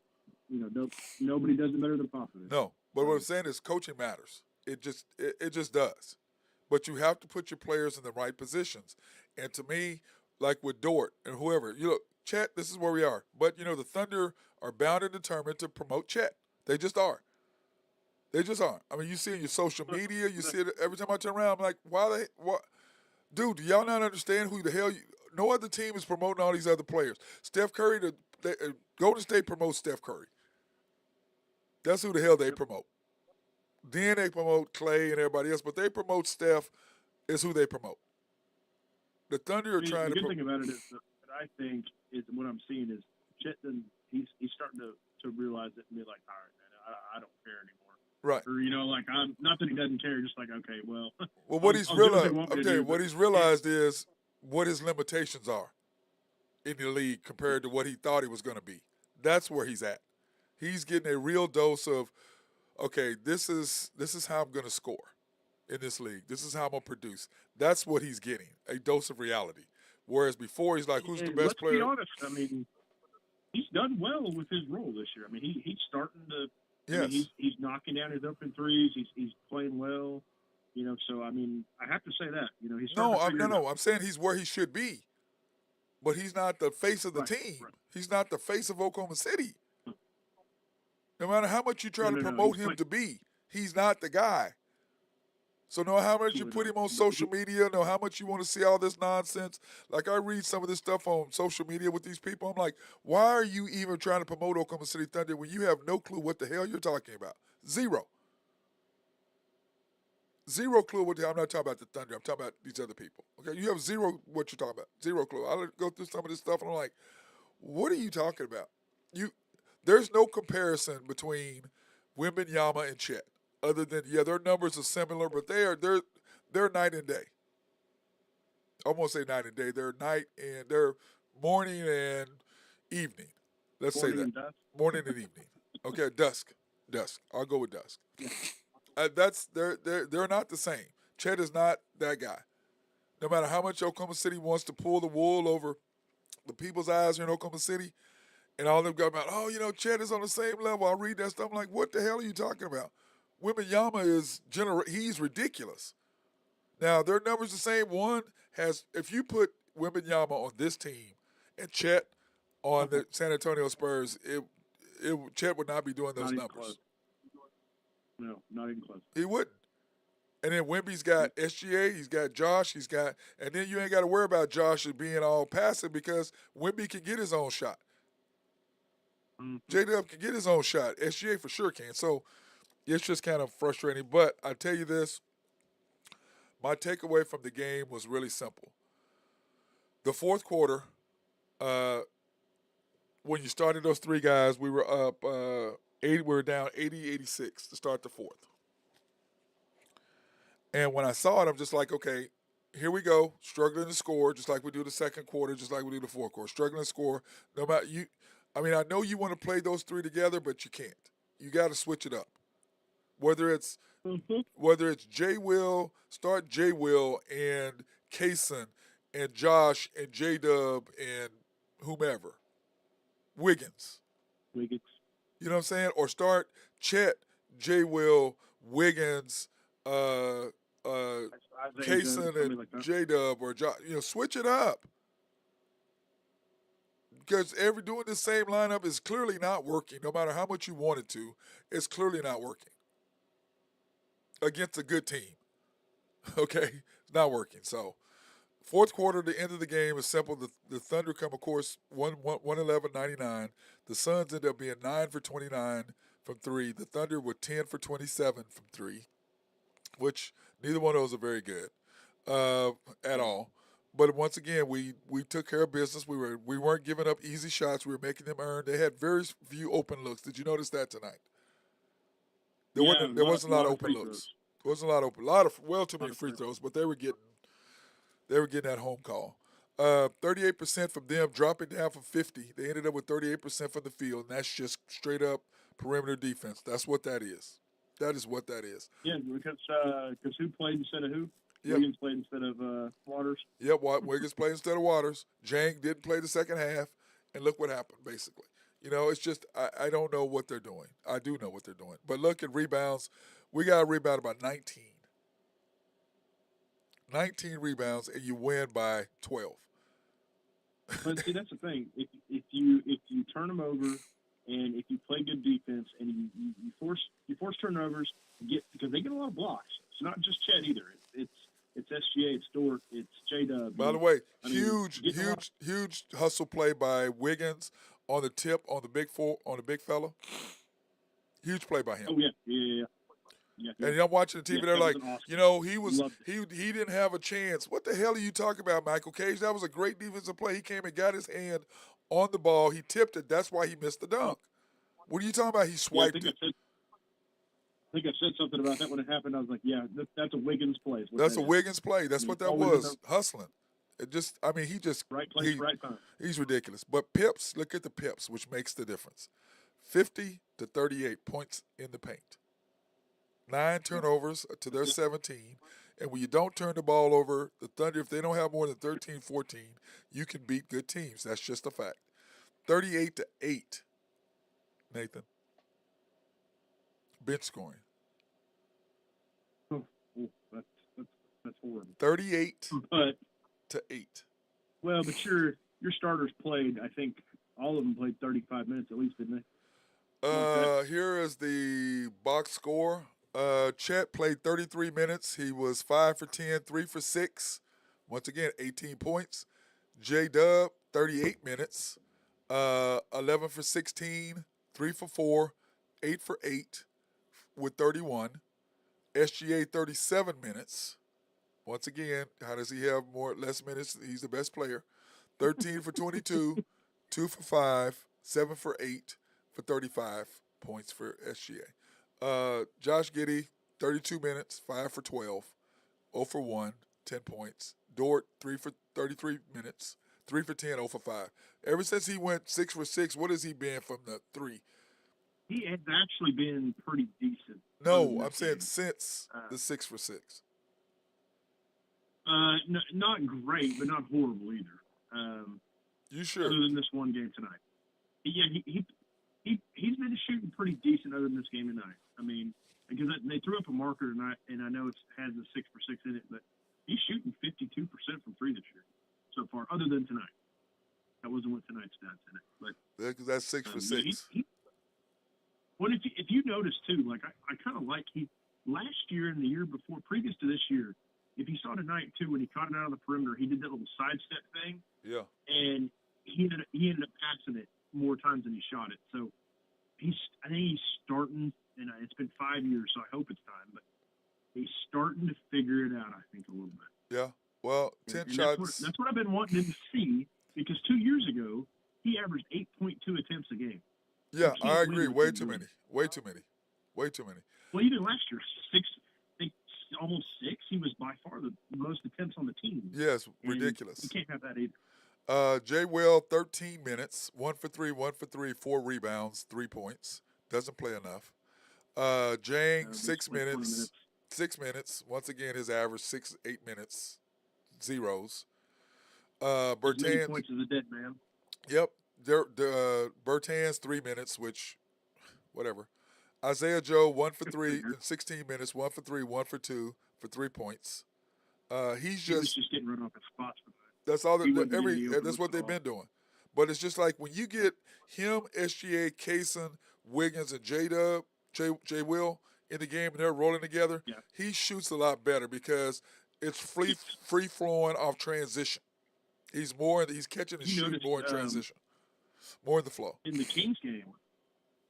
Nobody does it better than Popovich. No, but what I'm saying is coaching matters. It just does. But you have to put your players in the right positions. And to me, like with Dort and whoever, you look, Chet, this is where we are. But, the Thunder are bound and determined to promote Chet. They just are. They just are. I mean, you see it in your social media. You see it every time I turn around. I'm like, what? Dude, do y'all not understand who the hell no other team is promoting all these other players. Steph Curry, Golden State promotes Steph Curry. That's who the hell they promote. Then they promote Clay and everybody else, but they promote Steph is who they promote. The Thunder are trying to. The good thing about it is that I think is what I'm seeing is Chet. He's starting to realize it and be like, all right, man, I don't care anymore. Right. Or I'm not that he doesn't care, just like okay, well. Well, what he's realized, what he's realized is what his limitations are in the league compared to what he thought he was going to be. That's where he's at. He's getting a real dose of, okay, this is how I'm going to score in this league. This is how I'm going to produce. That's what he's getting, a dose of reality. Whereas before, he's like, who's the best player? Let's be honest. I mean, he's done well with his role this year. I mean, he's starting to. Yes. I mean, he's knocking down his open threes. He's playing well. So I mean, I have to say that. He's I'm saying he's where he should be, but he's not the face of the team. Right. He's not the face of Oklahoma City. No matter how much you try to promote him to be, he's not the guy. So no how much you put him on social media, no how much you want to see all this nonsense. Like I read some of this stuff on social media with these people. I'm like, why are you even trying to promote Oklahoma City Thunder when you have no clue what the hell you're talking about? Zero clue what I'm not talking about the Thunder. I'm talking about these other people. Okay, you have zero what you're talking about. Zero clue. I go through some of this stuff and I'm like, what are you talking about? There's no comparison between Wembanyama and Chet. Other than, their numbers are similar, but they're night and day. I won't say night and day. They're morning and evening. Let's say that. Morning and evening. Okay, dusk. I'll go with dusk. They're not the same. Chet is not that guy. No matter how much Oklahoma City wants to pull the wool over the people's eyes here in Oklahoma City, and all them go about, Chet is on the same level. I read that stuff. I'm like, what the hell are you talking about? Wembanyama he's ridiculous. Now, their numbers the same. One has, if you put Wembanyama on this team and Chet on the San Antonio Spurs, Chet would not be doing those numbers. Close. No, not even close. He wouldn't. And then Wemby's got SGA, he's got Josh, and then you ain't got to worry about Josh being all passive because Wemby can get his own shot. Mm-hmm. J-Dub can get his own shot. SGA for sure can. So, it's just kind of frustrating. But I tell you this, my takeaway from the game was really simple. The fourth quarter, when you started those 3 guys, we were up we were down 80-86 to start the fourth. And when I saw it, I'm just like, okay, here we go, struggling to score, just like we do the second quarter, just like we do the fourth quarter, struggling to score. No matter I know you want to play those 3 together, but you can't. You got to switch it up. Whether it's Whether it's J. Will, start J. Will and Kaysen and Josh and J. Dub and whomever, Wiggins. Wiggins. You know what I'm saying? Or start Chet, J. Will, Wiggins, uh, Kaysen and like that. J. Dub or Josh. Switch it up. Because doing the same lineup is clearly not working. No matter how much you want it to, it's clearly not working against a good team. Okay, it's not working. So, fourth quarter, the end of the game is simple. The Thunder come, of course, 111-99. The Suns end up being 9 for 29 from three. The Thunder were 10 for 27 from three, which neither one of those are very good at all. But once again, we took care of business. We weren't giving up easy shots. We were making them earn. They had very few open looks. Did you notice that tonight? There wasn't a lot of open looks. There wasn't a lot of too many free throws, but they were getting that home call. 38% from them, dropping down from 50. They ended up with 38% from the field, and that's just straight up perimeter defense. That's what that is. That is what that is. Yeah, because who played instead of who? Yep. Wiggins played instead of Waters. Yep, Wiggins played instead of Waters. Jang didn't play the second half, and look what happened, basically. It's just I don't know what they're doing. I do know what they're doing. But look at rebounds. We got a rebound about 19. 19 rebounds, and you win by 12. But see, that's the thing. If you turn them over, and if you play good defense, and you force turnovers, because they get a lot of blocks. It's not just Chet either. It's SGA, it's Dort, it's J-Dub. By the way, huge hustle play by Wiggins on the tip on the big fella. Huge play by him. Oh yeah. And I'm watching the TV. They're like, awesome. he didn't have a chance. What the hell are you talking about, Michael Cage? That was a great defensive play. He came and got his hand on the ball. He tipped it. That's why he missed the dunk. What are you talking about? He swiped it. I think I said something about that when it happened. I was like, yeah, that's a Wiggins play. That's a Wiggins play. That's what that was. Hustling. He just right place, right time. He's ridiculous. But pips, look at the pips, which makes the difference. 50 to 38 points in the paint. 9 turnovers to their 17. And when you don't turn the ball over, the Thunder, if they don't have more than 13, 14, you can beat good teams. That's just a fact. 38 to 8, Nathan. Bench scoring. Oh, that's horrible. 38 to 8. Well, but your starters played, I think all of them played 35 minutes at least, didn't they? Here is the box score. Chet played 33 minutes. He was 5 for 10, 3 for 6. Once again, 18 points. J-Dub, 38 minutes. 11 for 16, 3 for 4, 8 for 8 with 31. SGA, 37 minutes. Once again, how does he have less minutes? He's the best player. 13 for 22, 2 for 5, 7 for 8 for 35 points for SGA. Josh Giddey, 32 minutes, 5 for 12, 0 for 1, 10 points. Dort, 3 for 33 minutes, 3 for 10, 0 for 5. Ever since he went 6 for 6, what has he been from the 3? He has actually been pretty decent. No, I'm saying since the 6 for 6. No, not great, but not horrible either. You sure? Other than this one game tonight. Yeah, he's been shooting pretty decent other than this game tonight. I mean, because they threw up a marker tonight, and I know it has the 6 for 6 in it, but he's shooting 52% from 3 this year so far, other than tonight. That wasn't what tonight's stats in it, but because that's 6 for 6. Well, if you notice too, like I kind of like last year and the year before, previous to this year, if you saw tonight too, when he caught it out on the perimeter, he did that little sidestep thing. Yeah. And he ended up passing it more times than he shot it. So I think he's starting, and it's been 5 years, so I hope it's time, but he's starting to figure it out, I think, a little bit. Yeah. Well, 10 shots. That's what I've been wanting him to see, because 2 years ago, he averaged 8.2 attempts a game. Yeah, I agree. Way too many. Way too many. Well, even last year, almost 6. He was by far the most attempts on the team. Yes, ridiculous. You can't have that either. Jay Will, 13 minutes, 1 for 3, 4 rebounds, 3 points. Doesn't play enough. Jang, Just 6 like 20 minutes. minutes. 6 minutes. Once again, his average 8 minutes. Zeros. As many Bertans, points as a dead man. yep. Bertans, 3 minutes, which, whatever. Isaiah Joe, 1 for 3 in 16 minutes, 1 for 3, 1 for 2 for 3 points. He's He was just, just getting run off his spots for that. that's all He that, wasn't getting any open that's looks what at they've all. been doing. But it's just like when you get him, SGA, Kaysen, Wiggins, and J Dub, J Will in the game and they're rolling together, Yeah. he shoots a lot better because it's free flowing off transition. He's catching and You shooting noticed more in transition, more in the flow. in the Kings game,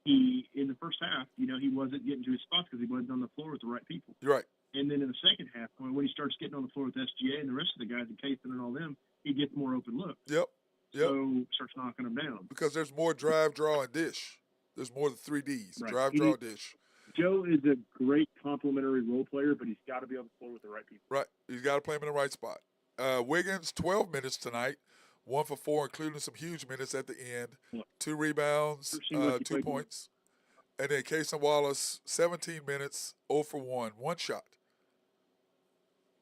in the first half, he wasn't getting to his spots because he wasn't on the floor with the right people. You're right. And then in the second half, when he starts getting on the floor with SGA and the rest of the guys, and Kaysen and all them, he gets more open looks. Yep. So starts knocking them down. Because there's more drive, draw, and dish. There's more than 3 Ds. Right. Drive, draw, dish. Joe is a great complementary role player, but he's got to be on the floor with the right people. Right. He's got to play him in the right spot. Wiggins, 12 minutes tonight. 1 for 4, including some huge minutes at the end. 2 rebounds, 2 points. And then Kaysen Wallace, 17 minutes, 0 for 1, 1 shot.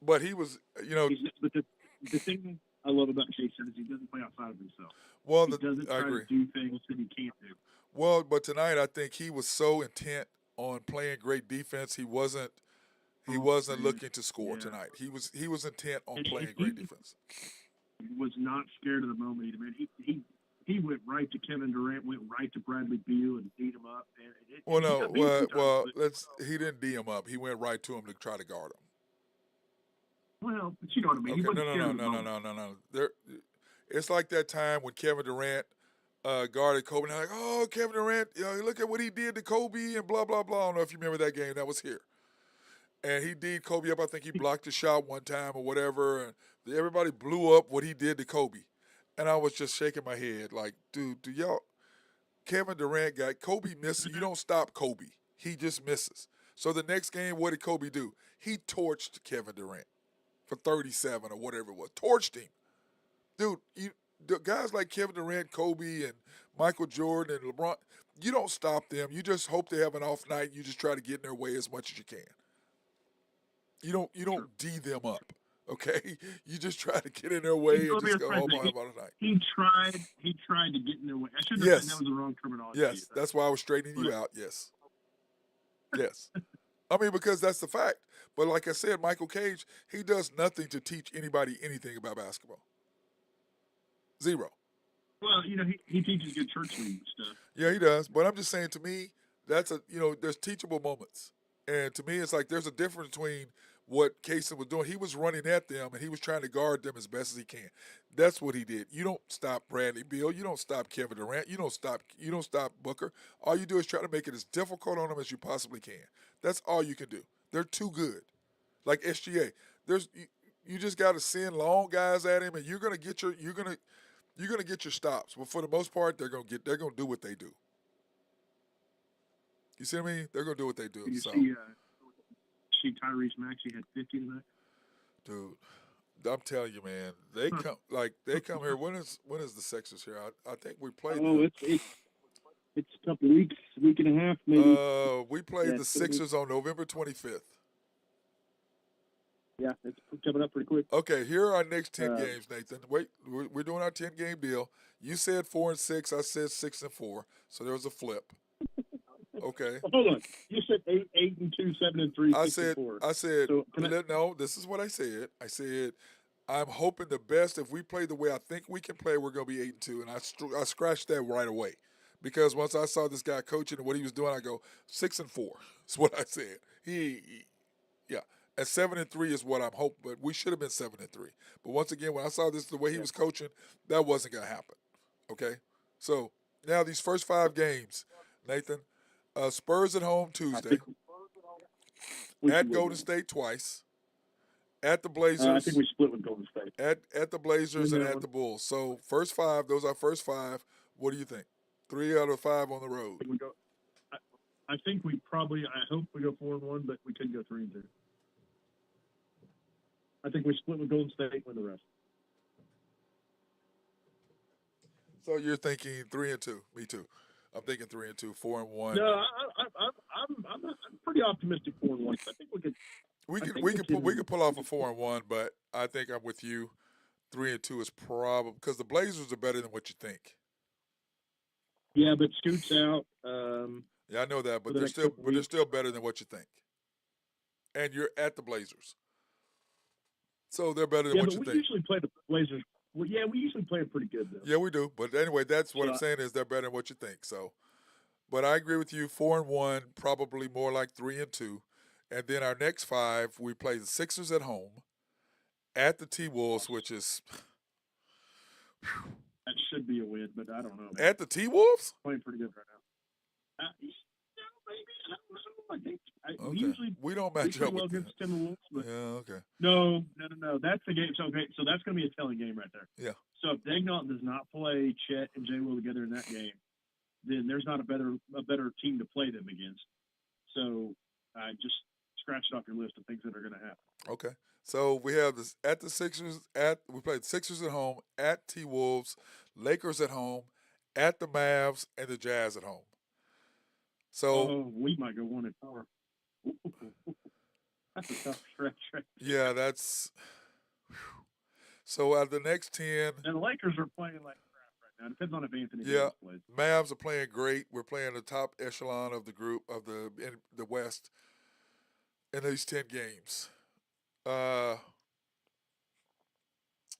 But he was, But the thing I love about Kaysen is he doesn't play outside of himself. well, He doesn't I try agree. to do things that he can't do. Well, but tonight I think he was so intent on playing great defense. He wasn't looking to score tonight. He was intent on playing great defense. Was not scared of the moment either, man. He went right to Kevin Durant, went right to Bradley Beal and beat him up. He didn't D him up. He went right to him to try to guard him. Well, but you know what I mean. He wasn't scared of the moment. No. It's like that time when Kevin Durant guarded Kobe. And they're like, oh, Kevin Durant, look at what he did to Kobe and blah, blah, blah. I don't know if you remember that game. That was here. And he did Kobe up. I think he blocked a shot one time or whatever. And everybody blew up what he did to Kobe. And I was just shaking my head like, dude, Kevin Durant got Kobe missing. You don't stop Kobe. He just misses. So the next game, what did Kobe do? He torched Kevin Durant for 37 or whatever it was. Torched him. Dude, the guys like Kevin Durant, Kobe, and Michael Jordan, and LeBron, you don't stop them. You just hope they have an off night. You just try to get in their way as much as you can. You don't D them up, okay? You just try to get in their way and just go, oh, my God. He tried to get in their way. I shouldn't have said that was the wrong terminology. Yes, that's why I was straightening you out. Yes. I mean, because that's the fact. But like I said, Michael Cage, he does nothing to teach anybody anything about basketball. Zero. Well, he teaches good church league stuff. Yeah, he does. But I'm just saying, to me, there's teachable moments. And to me, it's like there's a difference between what Kaysen was doing. He was running at them, and he was trying to guard them as best as he can. That's what he did. You don't stop Bradley Beal. You don't stop Kevin Durant. You don't stop Booker. All you do is try to make it as difficult on them as you possibly can. That's all you can do. They're too good. Like SGA, you just got to send long guys at him, and you're gonna get your stops. But for the most part, they're gonna do what they do. You see what I mean? They're gonna do what they do. You see Tyrese Maxey had 50 tonight. Dude, I'm telling you, man, they come here. When is the Sixers here? I think we played. Oh, it's a couple weeks, week and a half maybe. We played the Sixers on November 25th. Yeah, it's coming up pretty quick. Okay, here are our next 10 games, Nathan. Wait, we're doing our 10-game deal. You said 4-6. I said 6-4. So there was a flip. Okay. Hold on. You said 8-2, 7-3, 6-4. I said. So no. This is what I said. I said, I'm hoping the best. If we play the way I think we can play, we're going to be 8-2, and I scratched that right away, because once I saw this guy coaching and what he was doing, I go 6-4. That's what I said. Yeah. And 7-3 is what I'm hoping, but we should have been 7-3. But once again, when I saw this, the way he was coaching, that wasn't going to happen. Okay. So now these first 5 games, Nathan. Spurs at home Tuesday. At Golden State twice. At the Blazers. I think we split with Golden State. At the Blazers and at the Bulls. So first 5, those are first 5. What do you think? 3 out of 5 on the road. I think we probably. I hope we go 4-1, but we could go 3-2. I think we split with Golden State with the rest. So you're thinking 3-2. Me too. I'm thinking 3-2, 4-1. No, I'm pretty optimistic 4-1. I think we could. We could pull off a 4-1, but I think I'm with you. 3-2 is probably because the Blazers are better than what you think. Yeah, but Scoot's out. Yeah, I know that, but the next couple they're weeks. still better than what you think. And you're at the Blazers, so they're better than Yeah, what but you we think. usually play the Blazers. Well, yeah, we usually play them pretty good though. Yeah, we do. But anyway, that's what I'm So saying is they're better than what you think. So, but I agree with you. 4-1, probably more like 3-2, and then our next 5 we play the Sixers at home, at the T Wolves, which is that should be a win, but I don't know. Man. at the T Wolves. Playing pretty good right now. Maybe I don't know. I think we Okay, usually we don't do match pretty up well with against that. Timberwolves, but Yeah, okay. no. That's the game. So okay, so that's going to be a telling game right there. Yeah. So if Dagnall does not play Chet and Jay Will together in that game, then there's not a better team to play them against. So just scratch it off your list of things that are going to happen. Okay. So we have this at the Sixers. We played Sixers at home, at T Wolves, Lakers at home, at the Mavs, and the Jazz at home. So we might go 1-4. That's a tough stretch. Right? yeah, that's. So out of the next 10, And the Lakers are playing like crap right now. It depends on if Anthony yeah, Davis plays. Mavs are playing great. We're playing the top echelon of the group of in the West in these 10 games.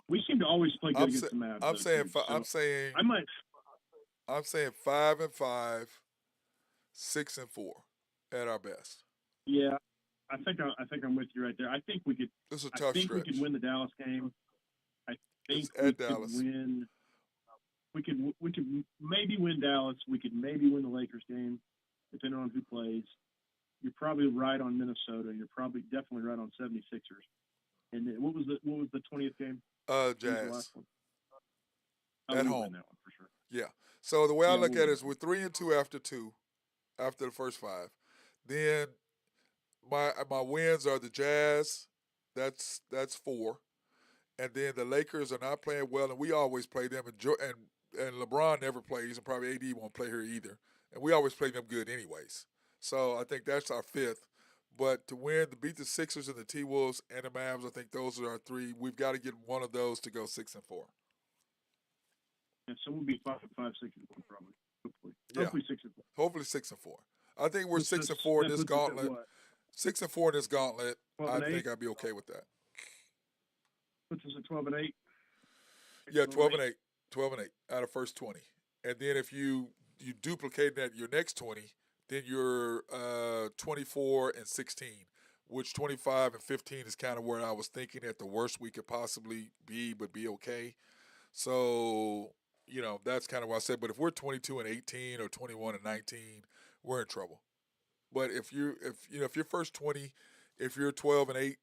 We seem to always play good against the Mavs. I'm saying so I'm saying I might. I'm saying 5-5, 6-4 at our best. Yeah, I think I'm with you right there. I think we could. This is a tough I think stretch. we could win the Dallas game. I think It's at Dallas. could win. We could maybe win Dallas. We could maybe win the Lakers game, depending on who plays. You're probably right on Minnesota. You're probably definitely right on 76ers. And then, what was the 20th game? Jazz. The last one? At we'll home. win that one for sure. Yeah. So the way I Yeah, look we'll at it win. is we're 3-2 after the first 5. Then my wins are the Jazz. That's 4. And then the Lakers are not playing well, and we always play them. And LeBron never plays, and probably AD won't play here either. And we always play them good anyways. So I think that's our 5th. But to beat the Sixers and the T Wolves and the Mavs, I think those are our 3. We've got to get one of those to go 6-4. And so we'll be 5-5, 6-4 probably. Hopefully. Yeah. Hopefully 6-4. Hopefully 6-4. I think we're 6-4 in this That puts us at gauntlet. what? 6-4 in this gauntlet. 12 I and 8? think I'd be okay with that. Puts us at 12-8. Yeah, 12-8. 12-8 out of first 20. And then if you duplicate that your next 20, then you're 24-16, which 25-15 is kind of where I was thinking at the worst we could possibly be, but be okay. So, that's kind of what I said. But if we're 22-18 or 21-19, we're in trouble. But if you're first 20, if you're 12-8,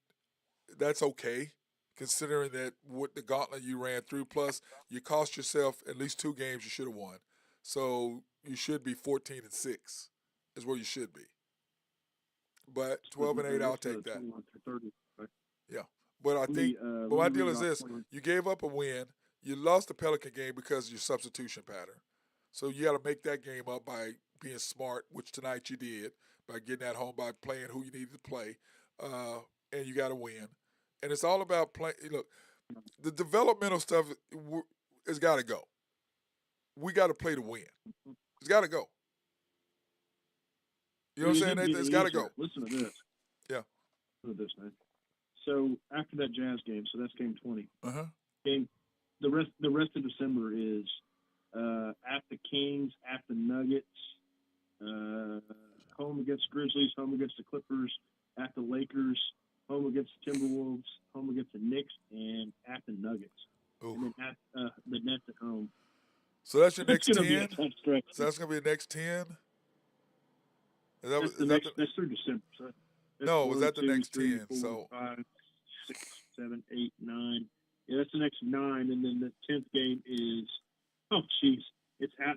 that's okay, considering that with the gauntlet you ran through, plus you cost yourself at least 2 games you should have won. So you should be 14-6 is where you should be. But 12-8, I'll take that. 30, right? Yeah. But I think but my deal is this. You gave up a win. You lost the Pelican game because of your substitution pattern. So you got to make that game up by being smart, which tonight you did, by getting at home, by playing who you needed to play, and you got to win. And it's all about playing. Look, the developmental stuff has got to go. We got to play to win. It's got to go. You know what I'm saying, Nathan? It's got to go. Listen to this. Yeah. Listen to this, man. So after that Jazz game, so that's game 20. Uh-huh. The rest of December is at the Kings, at the Nuggets, home against Grizzlies, home against the Clippers, at the Lakers, home against the Timberwolves, home against the Knicks, and at the Nuggets. Ooh. And then at the Nets at home. So that's your next 10? So that's going to be the next 10? That's through December. So no, was that the next 10? 4, So 5, 6, 7, 8, 9. Yeah, that's the next 9, and then the 10th game is it's at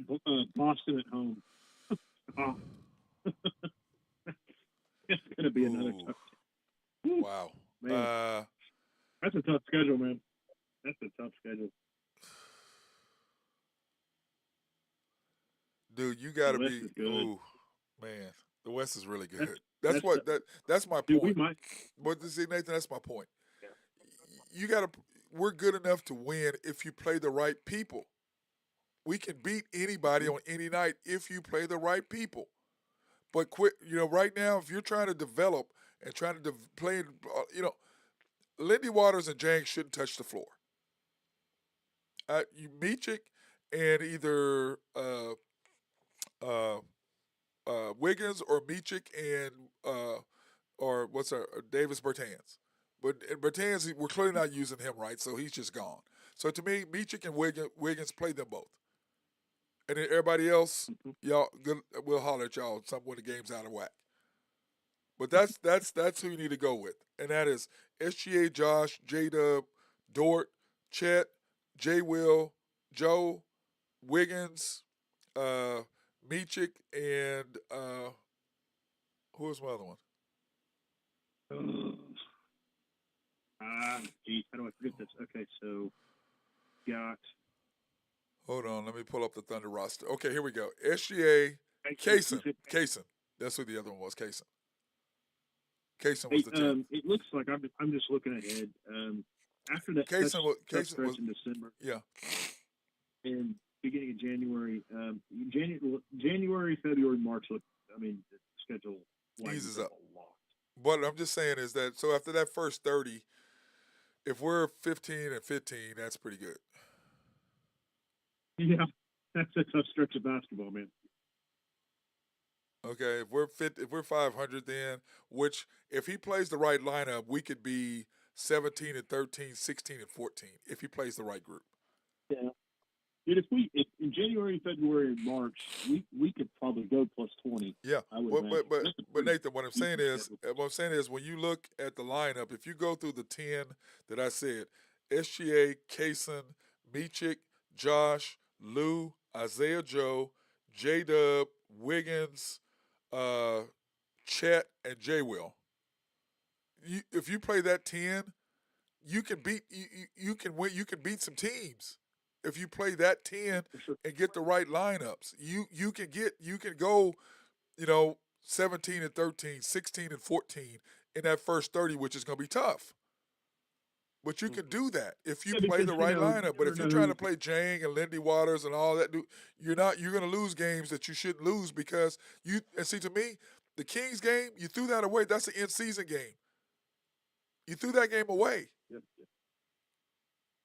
Boston at home. Oh. It's gonna be another tough game. Wow. Man. That's a tough schedule, man. That's a tough schedule. Dude, you got to The be. West is good. Ooh, man. The West is really That's good. That's that's what that's my dude. We point. might. But see, Nathan, that's my point. Yeah. You got to. We're good enough to win if you play the right people. We can beat anybody Mhm. on any night if you play the right people. But quit. Right now, if you're trying to develop and trying to play, Lindy Waters and Jang shouldn't touch the floor. Michik and either uh, Wiggins or Michik and or what's our Davis Bertans. But Bertans, we're clearly not using him right, so he's just gone. So to me, Michik and Wiggins play them both, and then everybody else, Mhm. y'all, good, we'll holler at y'all some when the game's out of whack. But that's who you need to go with, and that is SGA, Josh, J Dub, Dort, Chet, J Will, Joe, Wiggins, uh, Michik, and who was my other one? Uh, geez, how do I forget this? Okay, so got Hold on, let me pull up the Thunder roster. Okay, here we go. SGA, Kaysen, Kaysen. That's who the other one was. Kaysen. Kaysen was Hey, the 10th. it looks like I'm just looking ahead. After that tough Kaysen stretch was in December yeah. and beginning of January, January, February, March look. I mean, the schedule lightens Eases up up. a lot. But I'm just saying is that so after that first 30, if we're 15 and 15, that's pretty good. Yeah, that's a tough stretch of basketball, man. Okay, if we're 500, then which if he plays the right lineup, we could be 17 and 13, 16 and 14 if he plays the right group. Yeah. And if in January, February, and March, we could probably go plus 20. Yeah, I would but imagine. That's a pretty Nathan, decent schedule. what I'm saying is when you look at the lineup, if you go through the 10 that I said, SGA, Kaysen, Michik, Josh, Lou, Isaiah Joe, J Dub, Wiggins, uh, Chet, and J Will. If you play that 10, you can beat you can win. You can beat some teams if you play that 10 For sure. and get the right lineups. You can go 17 and 13, 16 and 14 in that first 30, which is going to be tough. But you can do that if you Yeah, play because the right you lineup. But never if you're know trying to who. play Jang and Lindy Waters and all that, you're not. You're going to lose games that you shouldn't lose because you. And see, to me, the Kings game, you threw that away. That's the end season game. You threw that game away. Yep.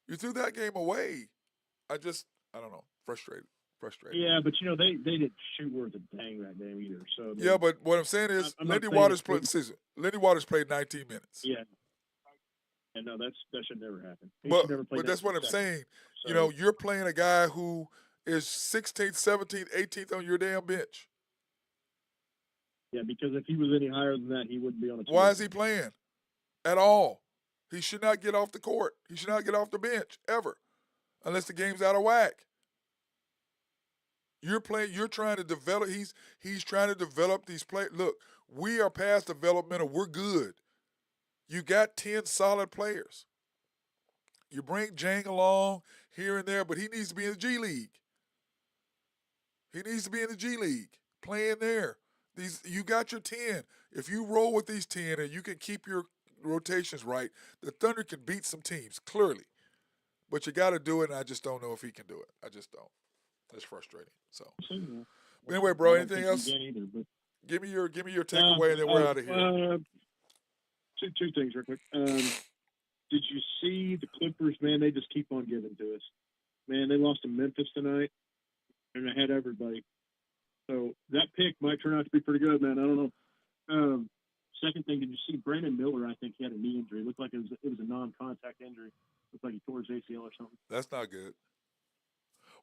You threw that game away. I don't know, frustrated. Yeah, but they didn't shoot worth a dang that game either. So I Yeah, mean, but what I'm saying is, I'm not saying it's maybe. Lindy Waters played 19 minutes. Yeah, and no, that should never happen. He But should never play but that's 19 what I'm seconds. saying. So You're playing a guy who is 16th, 17th, 18th on your damn bench. yeah, because if he was any higher than that, he wouldn't be on a team Why is he anymore. playing at all? He should not get off the court. He should not get off the bench ever, unless the game's out of whack. You're playing. You're trying to develop. He's trying to develop these players. Look, we are past developmental. We're good. You got 10 solid players. You bring Jang along here and there, but he needs to be in the G League. He needs to be in the G League, playing there. You got your 10. If you roll with these 10 and you can keep your rotations right, the Thunder can beat some teams, clearly. But you got to do it, and I just don't know if he can do it. I just don't. That's frustrating. So, So, yeah. but anyway, I bro, don't anything think he else? can either. But Give me your takeaway, and then we're out of here. two things real quick. Did you see the Clippers? Man, they just keep on giving to us. Man, they lost to Memphis tonight, and they had everybody. So that pick might turn out to be pretty good, man. I don't know. Second thing, did you see Brandon Miller? I think he had a knee injury. It looked like it was a non-contact injury. Looked like he tore his ACL or something. That's not good.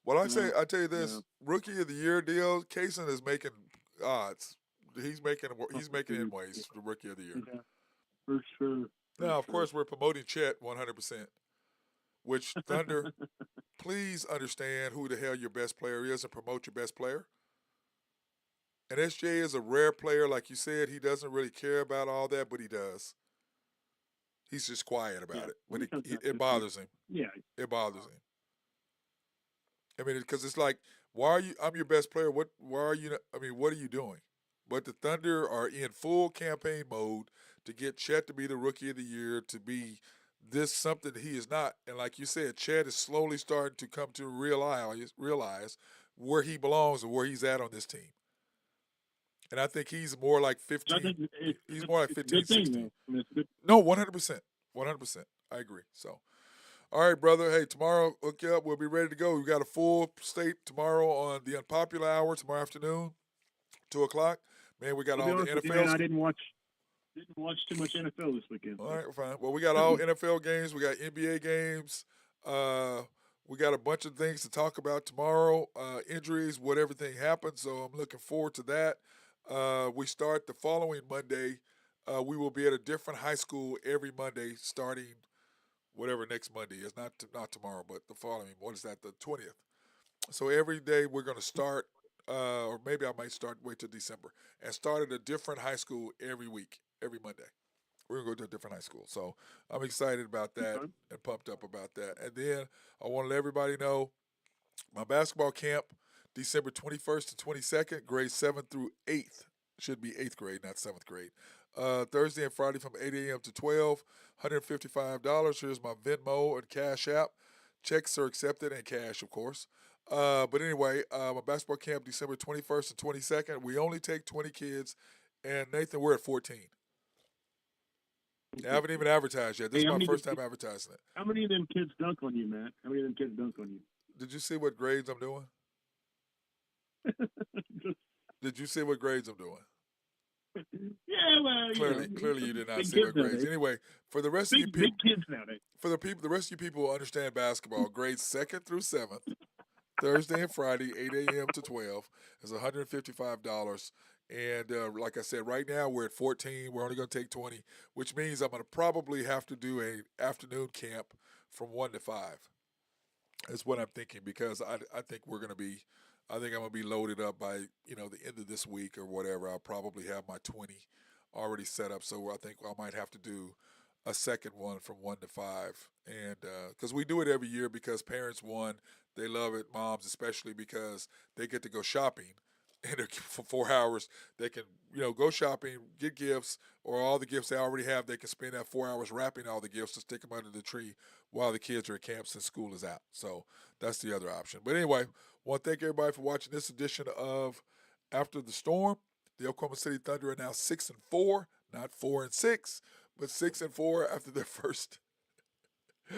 Well, No, I tell you this: no. rookie of the year deal. Kaysen is making odds. He's making inways for rookie of the year. Yeah, for sure. Now, of course, we're promoting Chet 100%. Which Thunder, please understand who the hell your best player is and promote your best player. And SJ is a rare player, like you said. He doesn't really care about all that, but he does. He's just quiet about it. But it bothers him. Yeah. It bothers him. I mean, because it's like, why are you? I'm your best player. Why are you? I mean, what are you doing? But the Thunder are in full campaign mode to get Chet to be the rookie of the year, to be this something he is not. And like you said, Chet is slowly starting to come to realize where he belongs and where he's at on this team. And I think he's more like So I 15. think He's more like it's a 15, good thing, 16. though. I mean, it's a good. No, 100%. 100%. I agree. So, all right, brother. Hey, tomorrow, hook you up. We'll be ready to go. We got a full slate tomorrow on the Unpopular Hour tomorrow afternoon, 2 o'clock. Man, we got I'll be all the honest with you, man. NFLs. I didn't watch too much NFL this weekend. All So. right, fine. Well, we got all NFL games. We got NBA games. Uh, we got a bunch of things to talk about tomorrow. Injuries, what everything happens. So I'm looking forward to that. We start the following Monday. We will be at a different high school every Monday, starting whatever next Monday is. Not tomorrow, but the following. What is that? The 20th. So every day we're going to start, or maybe I might wait till December, and start at a different high school every week, every Monday. We're gonna go to a different high school. So I'm excited about that Okay. and pumped up about that. And then I want to let everybody know my basketball camp, December 21st and 22nd, grades 7th through 8th. Should be 8th grade, not 7th grade. Thursday and Friday from 8 a.m. to 12, $155. Here's my Venmo and Cash App. Checks are accepted and cash, of course. But anyway, my basketball camp, December 21st and 22nd. We only take 20 kids. And Nathan, we're at 14. I haven't even advertised yet. This Hey, is my first time advertising it. how many of them kids dunk on you, Matt? How many of them kids dunk on you? Did you see what grades I'm doing? Did you see what grades I'm doing? Yeah, well, Clearly, you did not big see my kids grades. nowadays. Anyway, for the rest of you Big people, kids nowadays. the rest of you people who understand basketball, grades 2nd through 7th, Thursday and Friday, 8 a.m. to 12, is $155. And like I said, right now we're at 14. We're only going to take 20, which means I'm going to probably have to do a afternoon camp from 1 to 5. That's what I'm thinking, because I think we're going to be, I think I'm going to be loaded up by, the end of this week or whatever. I'll probably have my 20 already set up. So I think I might have to do a second one from 1 to 5. And because we do it every year, because parents, one, they love it, moms especially, because they get to go shopping. And for 4 hours, they can, go shopping, get gifts, or all the gifts they already have, they can spend that 4 hours wrapping all the gifts to stick them under the tree while the kids are at camp since school is out. So that's the other option. But anyway, want to thank everybody for watching this edition of After the Storm. The Oklahoma City Thunder are now 6-4, not 4-6, but 6-4 after their first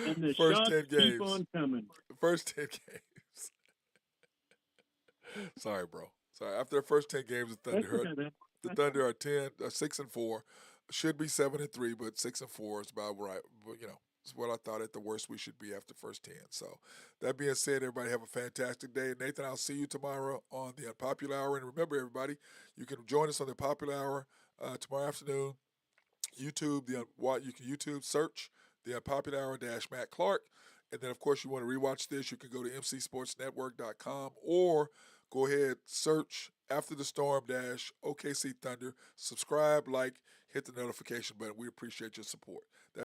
And the first shots 10 games. keep on coming. First 10 games. Sorry, bro. Sorry. After their first 10 games, That's okay, man. the Thunder are 6-4. Should be 7-3, but 6-4 is about right. But it's what I thought at the worst we should be after first 10. So that being said, everybody have a fantastic day. Nathan, I'll see you tomorrow on the Unpopular Hour. And remember, everybody, you can join us on the Popular Hour tomorrow afternoon. You can YouTube search the Unpopular Hour - Matt Clark. And then, of course, you want to rewatch this, you can go to mcsportsnetwork.com, or go ahead, search After the Storm - OKC Thunder. Subscribe, like, hit the notification button. We appreciate your support.